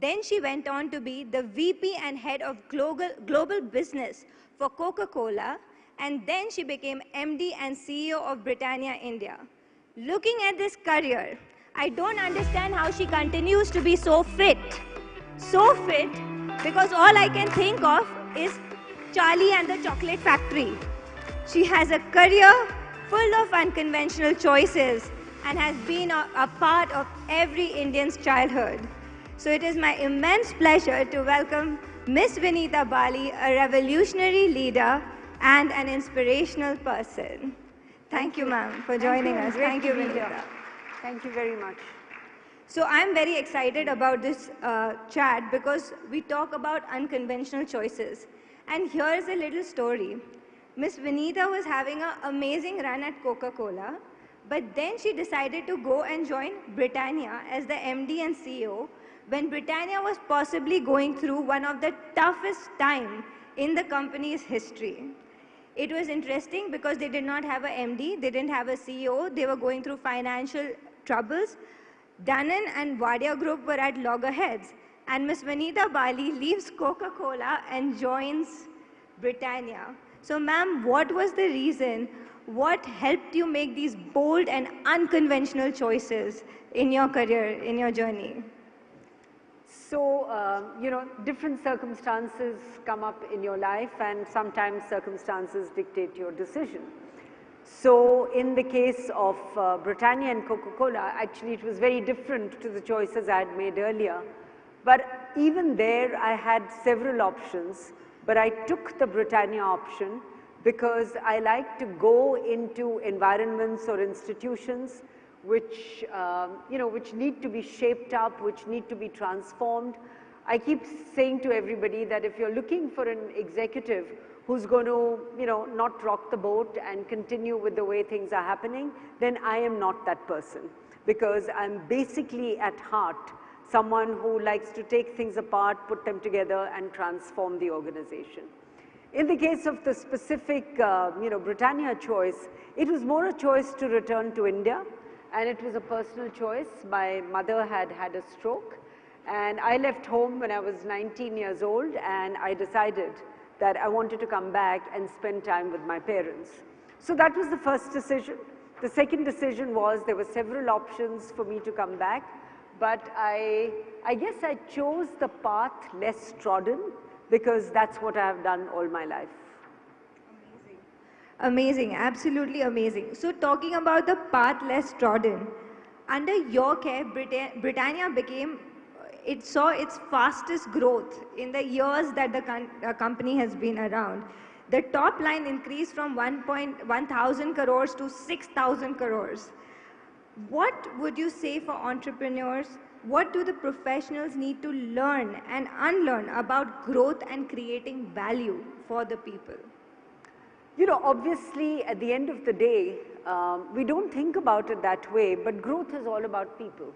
Then she went on to be the VP and head of global business for Coca-Cola, and then she became MD and CEO of Britannia India. Looking at this career, I don't understand how she continues to be so fit. So fit, because all I can think of is Charlie and the Chocolate Factory. She has a career full of unconventional choices and has been a part of every Indian's childhood. So it is my immense pleasure to welcome Miss Vinita Bali, a revolutionary leader and an inspirational person. Thank you, ma'am, for joining us. Thank you, Vinita. Thank you very much. So I'm very excited about this chat because we talk about unconventional choices. And here's a little story. Miss Vinita was having an amazing run at Coca-Cola, but then she decided to go and join Britannia as the MD and CEO when Britannia was possibly going through one of the toughest times in the company's history. It was interesting because they did not have a MD, they didn't have a CEO, they were going through financial troubles. Dunnan and Wadia Group were at loggerheads, and Miss Vinita Bali leaves Coca-Cola and joins Britannia. So ma'am, what was the reason? What helped you make these bold and unconventional choices in your career, in your journey? So, different circumstances come up in your life, and sometimes circumstances dictate your decision. So, in the case of Britannia and Coca-Cola, actually it was very different to the choices I had made earlier. But even there, I had several options, but I took the Britannia option because I like to go into environments or institutions which, which need to be shaped up, which need to be transformed. I keep saying to everybody that if you're looking for an executive who's going to, not rock the boat and continue with the way things are happening, then I am not that person, because I'm basically at heart someone who likes to take things apart, put them together and transform the organization. In the case of the specific, Britannia choice, it was more a choice to return to India, and it was a personal choice. My mother had had a stroke, and I left home when I was 19 years old, and I decided that I wanted to come back and spend time with my parents. So that was the first decision. The second decision was there were several options for me to come back, but I guess I chose the path less trodden because that's what I have done all my life. Amazing, absolutely amazing. So talking about the path less trodden, under your care, Britannia became, it saw its fastest growth in the years that the company has been around. The top line increased from 1,000 crores to 6,000 crores. What would you say for entrepreneurs? What do the professionals need to learn and unlearn about growth and creating value for the people? Obviously, at the end of the day, we don't think about it that way, but growth is all about people.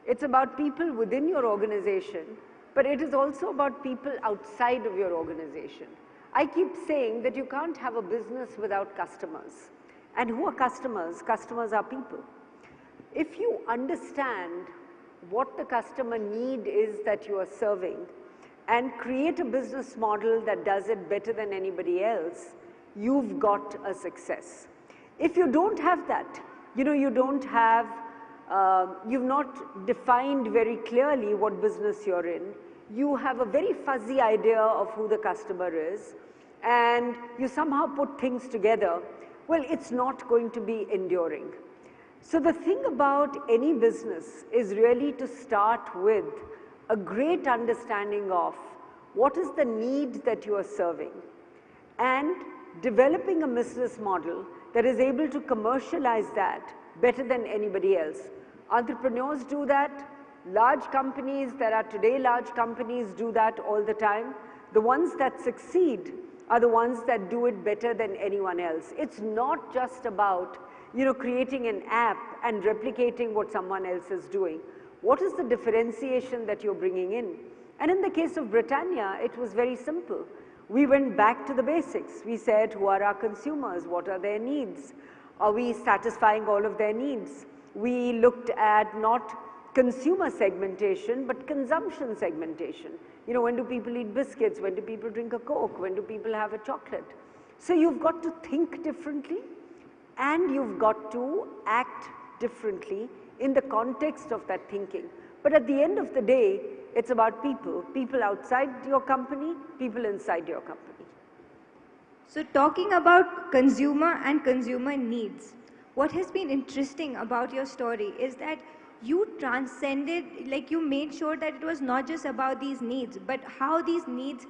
It's about people within your organization, but it is also about people outside of your organization. I keep saying that you can't have a business without customers. And who are customers? Customers are people. If you understand what the customer need is that you are serving and create a business model that does it better than anybody else, you've got a success. If you don't have that, you don't have, you've not defined very clearly what business you're in, you have a very fuzzy idea of who the customer is, and you somehow put things together, well, it's not going to be enduring. So the thing about any business is really to start with a great understanding of what is the need that you are serving and developing a business model that is able to commercialize that better than anybody else. Entrepreneurs do that. Large companies that are today large companies do that all the time. The ones that succeed are the ones that do it better than anyone else. It's not just about creating an app and replicating what someone else is doing. What is the differentiation that you're bringing in? And in the case of Britannia, it was very simple. We went back to the basics. We said, who are our consumers? What are their needs? Are we satisfying all of their needs? We looked at not consumer segmentation, but consumption segmentation. When do people eat biscuits? When do people drink a Coke? When do people have a chocolate? So you've got to think differently, and you've got to act differently in the context of that thinking. But at the end of the day, it's about people, people outside your company, people inside your company. So talking about consumer and consumer needs, what has been interesting about your story is that you transcended, you made sure that it was not just about these needs, but how these needs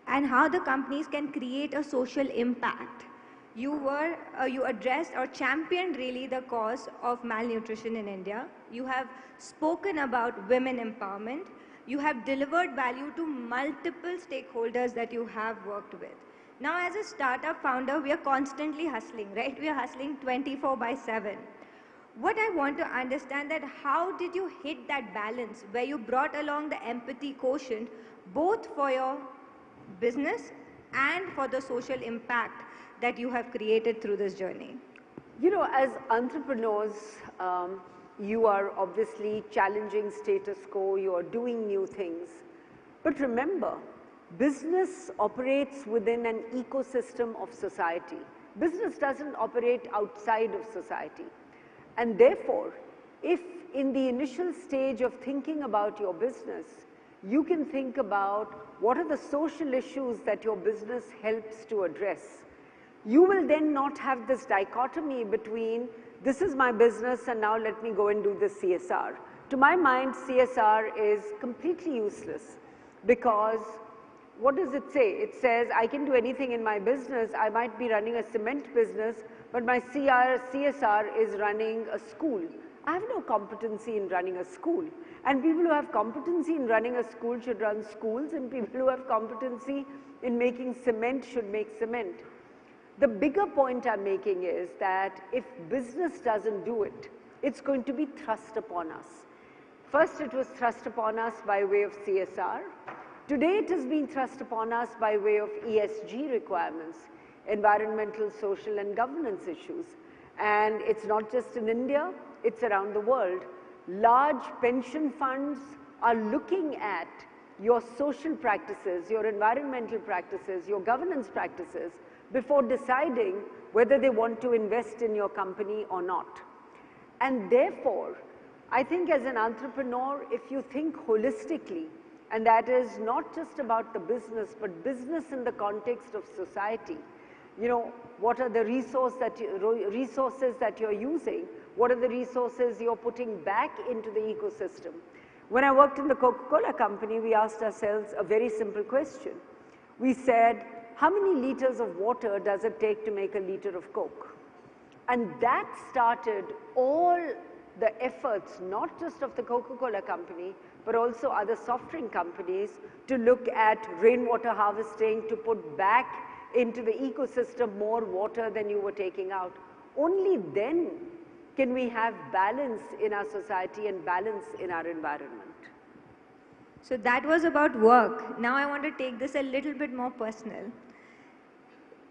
and how the companies can create a social impact. You addressed or championed really the cause of malnutrition in India. You have spoken about women empowerment. You have delivered value to multiple stakeholders that you have worked with. Now, as a startup founder, we are constantly hustling, right? We are hustling 24/7. What I want to understand that how did you hit that balance where you brought along the empathy quotient both for your business and for the social impact that you have created through this journey? As entrepreneurs, you are obviously challenging status quo, you are doing new things. But remember, business operates within an ecosystem of society. Business doesn't operate outside of society. And therefore, if in the initial stage of thinking about your business, you can think about what are the social issues that your business helps to address, you will then not have this dichotomy between this is my business and now let me go and do the CSR. To my mind, CSR is completely useless because what does it say? It says I can do anything in my business. I might be running a cement business, but my CSR is running a school. I have no competency in running a school. And people who have competency in running a school should run schools, and people who have competency in making cement should make cement. The bigger point I'm making is that if business doesn't do it, it's going to be thrust upon us. First, it was thrust upon us by way of CSR. Today it has been thrust upon us by way of ESG requirements, environmental, social and governance issues. And it's not just in India, it's around the world. Large pension funds are looking at your social practices, your environmental practices, your governance practices before deciding whether they want to invest in your company or not. And therefore, I think as an entrepreneur, if you think holistically, and that is not just about the business, but business in the context of society, you know, what are the resources that you're using? What are the resources you're putting back into the ecosystem? When I worked in the Coca-Cola company, we asked ourselves a very simple question. We said, how many liters of water does it take to make a liter of Coke? And that started all the efforts, not just of the Coca-Cola company, but also other soft drink companies to look at rainwater harvesting, to put back into the ecosystem more water than you were taking out. Only then can we have balance in our society and balance in our environment. So that was about work. Now I want to take this a little bit more personal.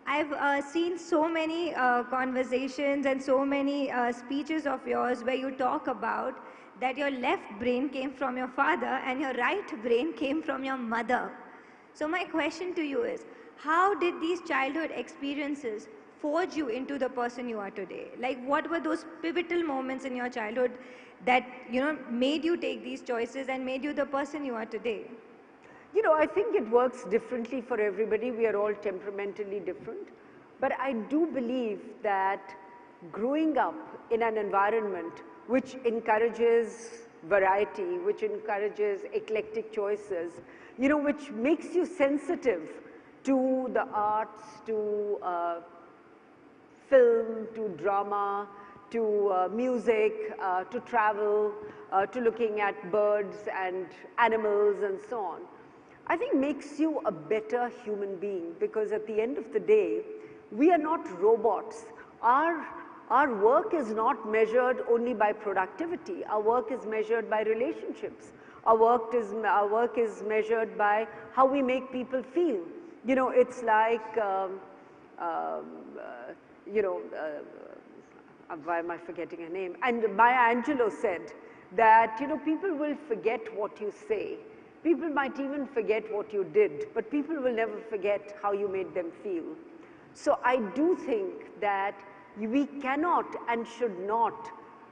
I've seen so many conversations and so many speeches of yours where you talk about that your left brain came from your father and your right brain came from your mother. So my question to you is, how did these childhood experiences forge you into the person you are today? Like, what were those pivotal moments in your childhood that, you know, made you take these choices and made you the person you are today? You know, I think it works differently for everybody. We are all temperamentally different. But I do believe that growing up in an environment which encourages variety, which encourages eclectic choices, you know, which makes you sensitive to the arts, to film, to drama, to music, to travel, to looking at birds and animals and so on, I think makes you a better human being, because at the end of the day, we are not robots. Our work is not measured only by productivity. Our work is measured by relationships. Our work is measured by how we make people feel. You know, it's like, why am I forgetting her name? And Maya Angelou said that, you know, people will forget what you say. People might even forget what you did, but people will never forget how you made them feel. So I do think that we cannot and should not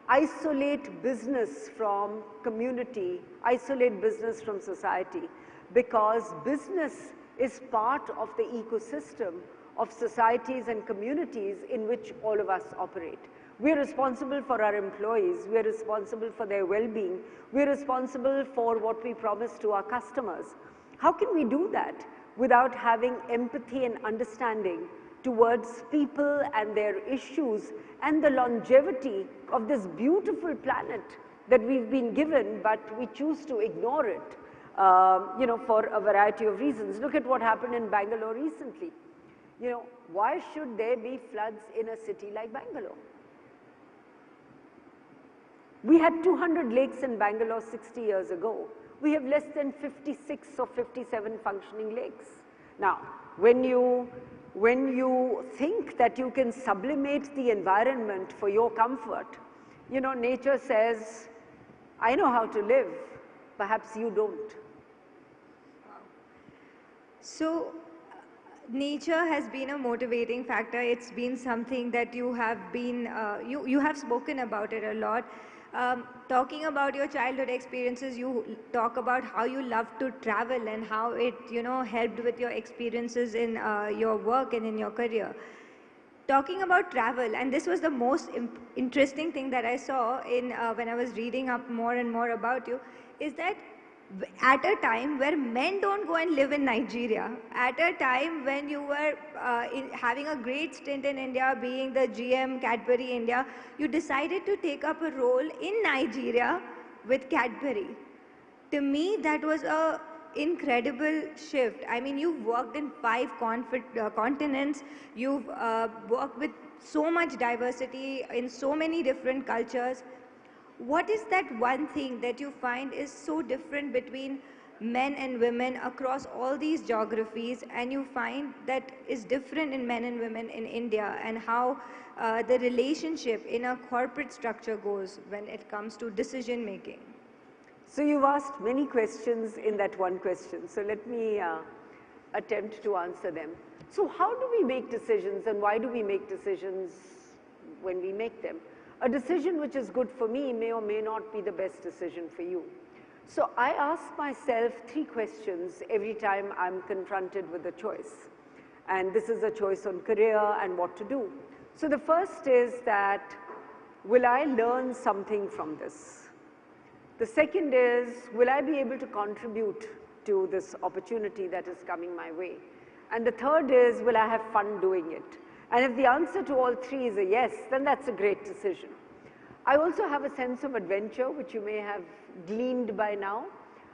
isolate business from community, isolate business from society, because business is part of the ecosystem of societies and communities in which all of us operate. We are responsible for our employees, we are responsible for their well-being, we are responsible for what we promise to our customers. How can we do that without having empathy and understanding towards people and their issues and the longevity of this beautiful planet that we've been given, but we choose to ignore it, you know, for a variety of reasons. Look at what happened in Bangalore recently. You know, why should there be floods in a city like Bangalore? We had 200 lakes in Bangalore 60 years ago. We have less than 56 or 57 functioning lakes. Now, when you think that you can sublimate the environment for your comfort, you know, nature says, I know how to live, perhaps you don't. So, nature has been a motivating factor. It's been something that you have been, you have spoken about it a lot. Talking about your childhood experiences, you talk about how you love to travel and how it, you know, helped with your experiences in your work and in your career. Talking about travel, and this was the most interesting thing that I saw in when I was reading up more and more about you, is that at a time where men don't go and live in Nigeria, at a time when you were having a great stint in India, being the GM Cadbury India, you decided to take up a role in Nigeria with Cadbury. To me, that was a incredible shift. I mean, you've worked in 5 continents, you've worked with so much diversity in so many different cultures. What is that one thing that you find is so different between men and women across all these geographies, and you find that is different in men and women in India, and how the relationship in a corporate structure goes when it comes to decision making. So you've asked many questions in that one question. So let me attempt to answer them. So how do we make decisions, and why do we make decisions when we make them? A decision which is good for me may or may not be the best decision for you. So I ask myself 3 questions every time I'm confronted with a choice. And this is a choice on career and what to do. So the first is that, will I learn something from this? The second is, will I be able to contribute to this opportunity that is coming my way? And the third is, will I have fun doing it? And if the answer to all 3 is a yes, then that's a great decision. I also have a sense of adventure, which you may have gleaned by now.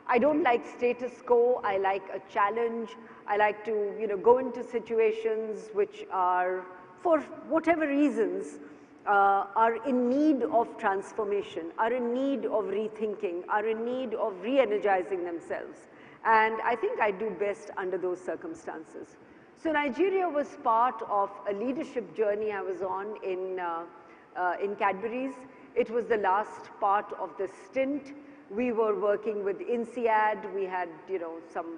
I don't like status quo. I like a challenge. I like to, go into situations which are, for whatever reasons, are in need of transformation, are in need of rethinking, are in need of re-energizing themselves. And I think I do best under those circumstances. So Nigeria was part of a leadership journey I was on in Cadbury's. It was the last part of the stint. We were working with INSEAD. We had, some,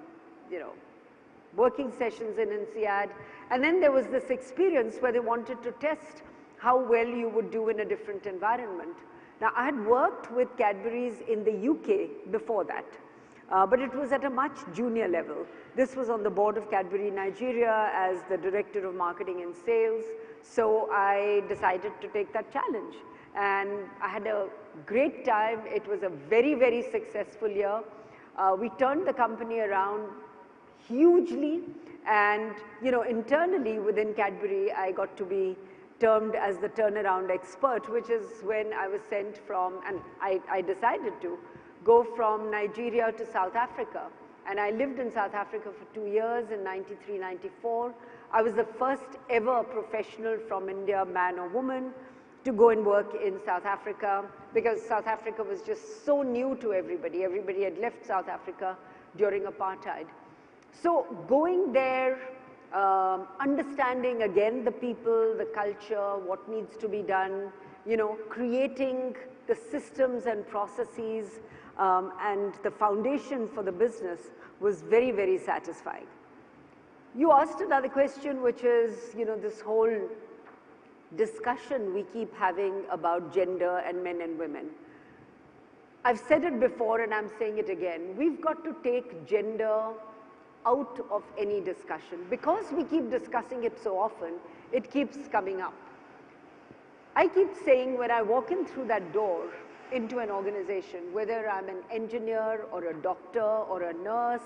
working sessions in INSEAD. And then there was this experience where they wanted to test how well you would do in a different environment. Now, I had worked with Cadbury's in the UK before that, but it was at a much junior level. This was on the board of Cadbury Nigeria as the Director of Marketing and Sales, so I decided to take that challenge. And I had a great time. It was a very, very successful year. We turned the company around hugely, and internally within Cadbury, I got to be termed as the turnaround expert, which is when I was sent from, and I decided to go from Nigeria to South Africa. And I lived in South Africa for 2 years in 93, 94. I was the first ever professional from India, man or woman, to go and work in South Africa, because South Africa was just so new to everybody. Everybody had left South Africa during apartheid. So going there, understanding again the people, the culture, what needs to be done, creating the systems and processes and the foundation for the business was very, very satisfying. You asked another question, which is, this whole discussion we keep having about gender and men and women. I've said it before and I'm saying it again. We've got to take gender out of any discussion. Because we keep discussing it so often, it keeps coming up. I keep saying when I walk in through that door into an organization, whether I'm an engineer or a doctor or a nurse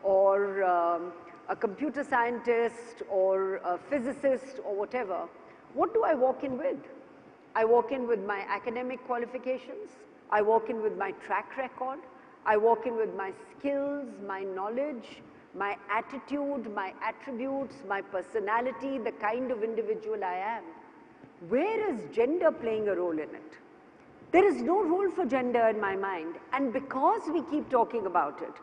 or a computer scientist or a physicist or whatever, what do I walk in with? I walk in with my academic qualifications. I walk in with my track record. I walk in with my skills, my knowledge, my attitude, my attributes, my personality, the kind of individual I am. Where is gender playing a role in it? There is no role for gender in my mind, and because we keep talking about it,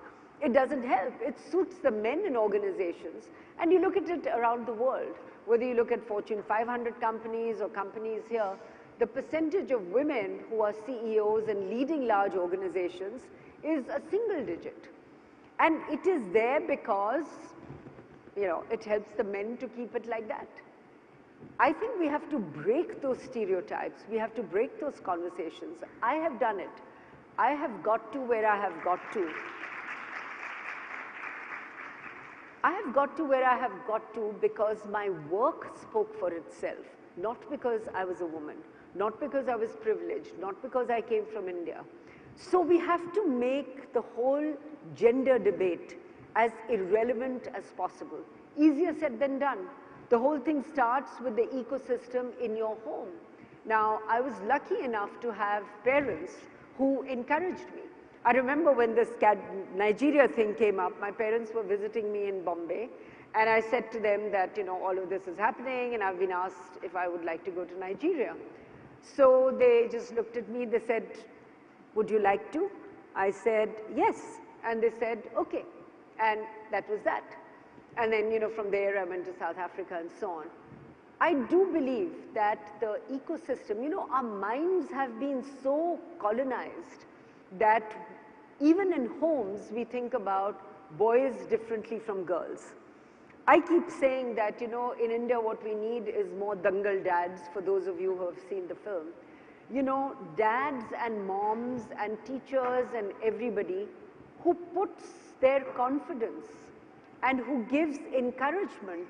it doesn't help. It suits the men in organizations, and you look at it around the world, whether you look at Fortune 500 companies or companies here, the percentage of women who are CEOs and leading large organizations is a single digit. And it is there because, it helps the men to keep it like that. I think we have to break those stereotypes. We have to break those conversations. I have done it. I have got to where I have got to. I have got to where I have got to because my work spoke for itself, not because I was a woman, not because I was privileged, not because I came from India. So we have to make the whole gender debate as irrelevant as possible. Easier said than done. The whole thing starts with the ecosystem in your home. Now, I was lucky enough to have parents who encouraged me. I remember when this Nigeria thing came up, my parents were visiting me in Bombay, and I said to them that, all of this is happening, and I've been asked if I would like to go to Nigeria. So they just looked at me, they said, would you like to? I said, yes. And they said, okay. And that was that. And then, from there I went to South Africa and so on. I do believe that the ecosystem, our minds have been so colonized that even in homes we think about boys differently from girls. I keep saying that, in India what we need is more dangal dads, for those of you who have seen the film. Dads and moms and teachers and everybody who puts their confidence and who gives encouragement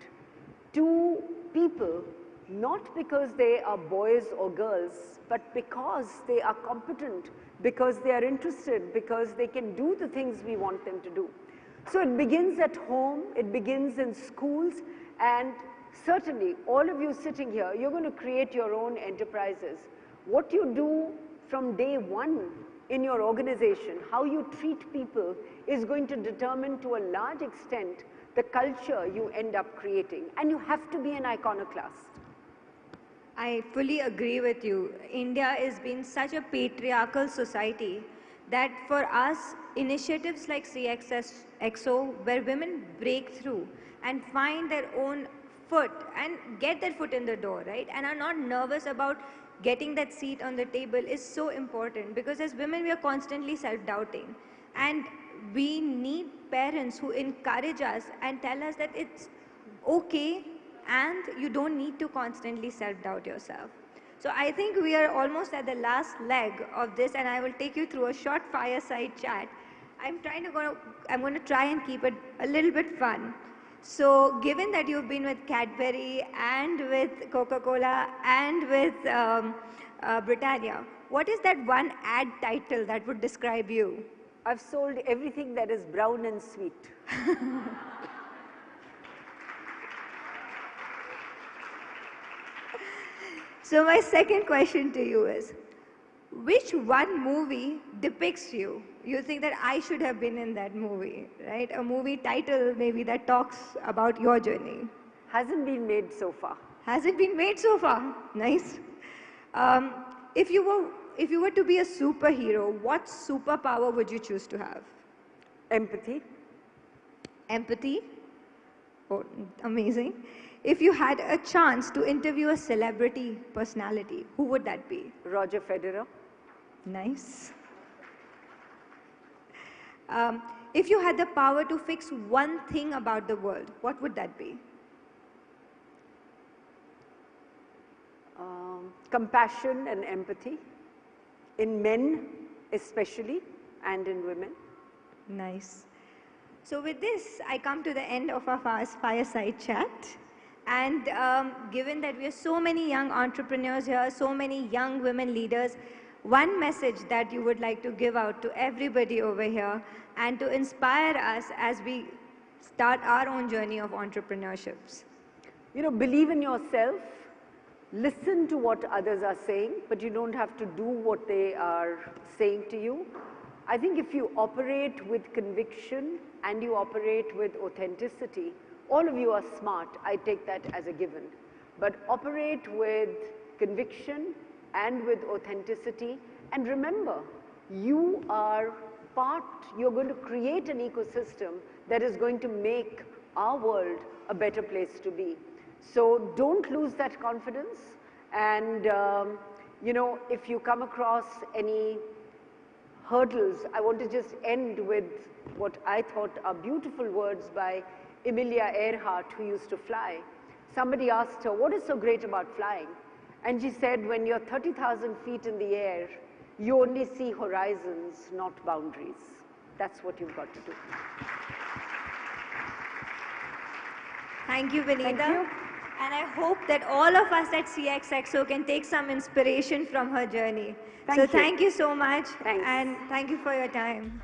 to people, not because they are boys or girls, but because they are competent, because they are interested, because they can do the things we want them to do. So it begins at home, it begins in schools, and certainly all of you sitting here, you're going to create your own enterprises. What you do from day one in your organization, how you treat people, is going to determine to a large extent the culture you end up creating. And you have to be an iconoclast. I fully agree with you. India has been such a patriarchal society that for us, initiatives like CXXO, where women break through and find their own foot and get their foot in the door, right? And are not nervous about getting that seat on the table is so important, because as women, we are constantly self-doubting. And we need parents who encourage us and tell us that it's okay and you don't need to constantly self-doubt yourself. So I think we are almost at the last leg of this, and I will take you through a short fireside chat. I'm going to try and keep it a little bit fun. So given that you've been with Cadbury and with Coca-Cola and with Britannia, what is that one ad title that would describe you? I've sold everything that is brown and sweet. So my second question to you is, which one movie depicts you? You think that I should have been in that movie, right? A movie title maybe that talks about your journey. Hasn't been made so far. Hasn't been made so far. Nice. If you were to be a superhero, what superpower would you choose to have? Empathy. Empathy? Oh, amazing. If you had a chance to interview a celebrity personality, who would that be? Roger Federer. Nice. If you had the power to fix one thing about the world, what would that be? Compassion and empathy, in men especially, and in women. Nice. So with this, I come to the end of our fireside chat. And given that we are so many young entrepreneurs here, so many young women leaders, one message that you would like to give out to everybody over here and to inspire us as we start our own journey of entrepreneurships. Believe in yourself, listen to what others are saying, but you don't have to do what they are saying to you. I think if you operate with conviction and you operate with authenticity, all of you are smart, I take that as a given. But operate with conviction and with authenticity. And remember, you are you're going to create an ecosystem that is going to make our world a better place to be. So don't lose that confidence. And, if you come across any hurdles, I want to just end with what I thought are beautiful words by Amelia Earhart, who used to fly. Somebody asked her, what is so great about flying? And she said, when you're 30,000 feet in the air, you only see horizons, not boundaries. That's what you've got to do. Thank you, Vinita. Thank you. And I hope that all of us at CXXO can take some inspiration from her journey. Thank you so much. Thanks. And thank you for your time.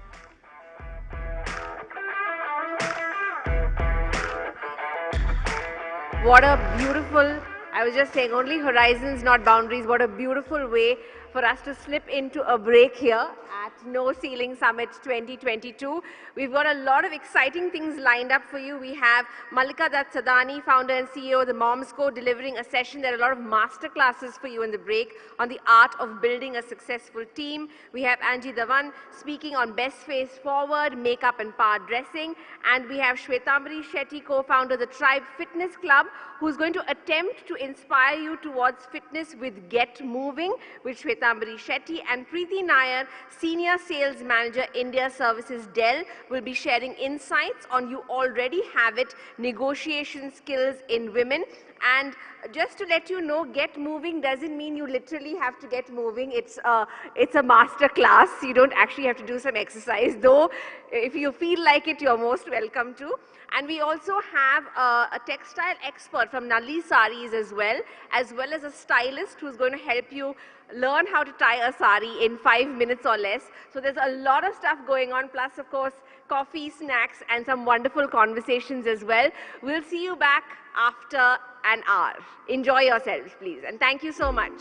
What a beautiful I was just saying, only horizons, not boundaries. What a beautiful way for us to slip into a break here at No Ceiling Summit 2022. We've got a lot of exciting things lined up for you. We have Malika Dutt Sadani, founder and CEO of the Moms Co, delivering a session. There are a lot of master classes for you in the break on the art of building a successful team. We have Angie Dhawan speaking on Best Face Forward, makeup and power dressing. And we have Shwetambari Shetty, co-founder of the Tribe Fitness Club, who's going to attempt to inspire you towards fitness with Get Moving with Shwetambari Shetty. And Preeti Nair, Senior Sales Manager, India Services Dell, will be sharing insights on You Already Have It, negotiation skills in women. And just to let you know, Get Moving doesn't mean you literally have to get moving. It's a master class. You don't actually have to do some exercise, though if you feel like it, you're most welcome to. And we also have a textile expert from Nalli Saris as well as a stylist who's going to help you learn how to tie a sari in 5 minutes or less. So there's a lot of stuff going on, plus of course coffee, snacks, and some wonderful conversations as well. We'll see you back after an hour. Enjoy yourselves, please, and thank you so much.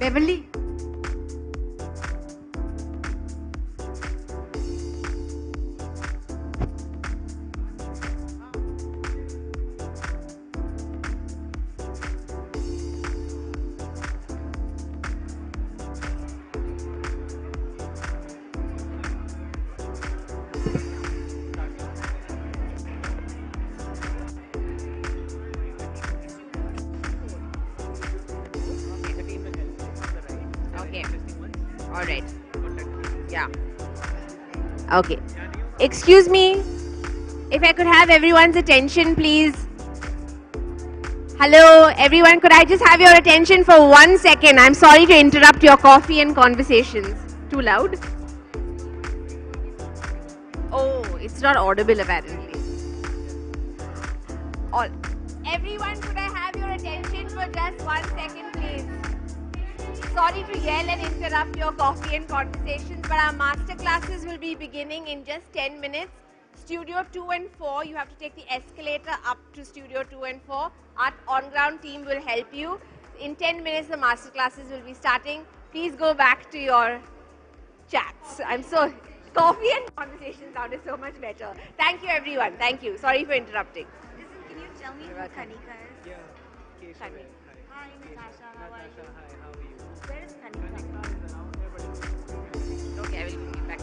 Beverly. Okay. All right. Yeah. Okay. Excuse me. If I could have everyone's attention, please. Hello, everyone. Could I just have your attention for 1 second? I'm sorry to interrupt your coffee and conversations. Too loud? Oh, it's not audible apparently. All. Everyone, could I have your attention for just 1 second, please? Sorry to yell and interrupt your coffee and conversations, but our master classes will be beginning in just 10 minutes. Studio 2 and 4, you have to take the escalator up to Studio 2 and 4. Our on-ground team will help you. In 10 minutes, the master classes will be starting. Please go back to your chats. Coffee and conversation sounded so much better. Thank you, everyone. Thank you. Sorry for interrupting. Listen, can you tell me who Kanika is? Yeah, Keshav. Hi, Natasha. How are you? Hi, how are you? Where is Kanika? Okay, I will bring you back.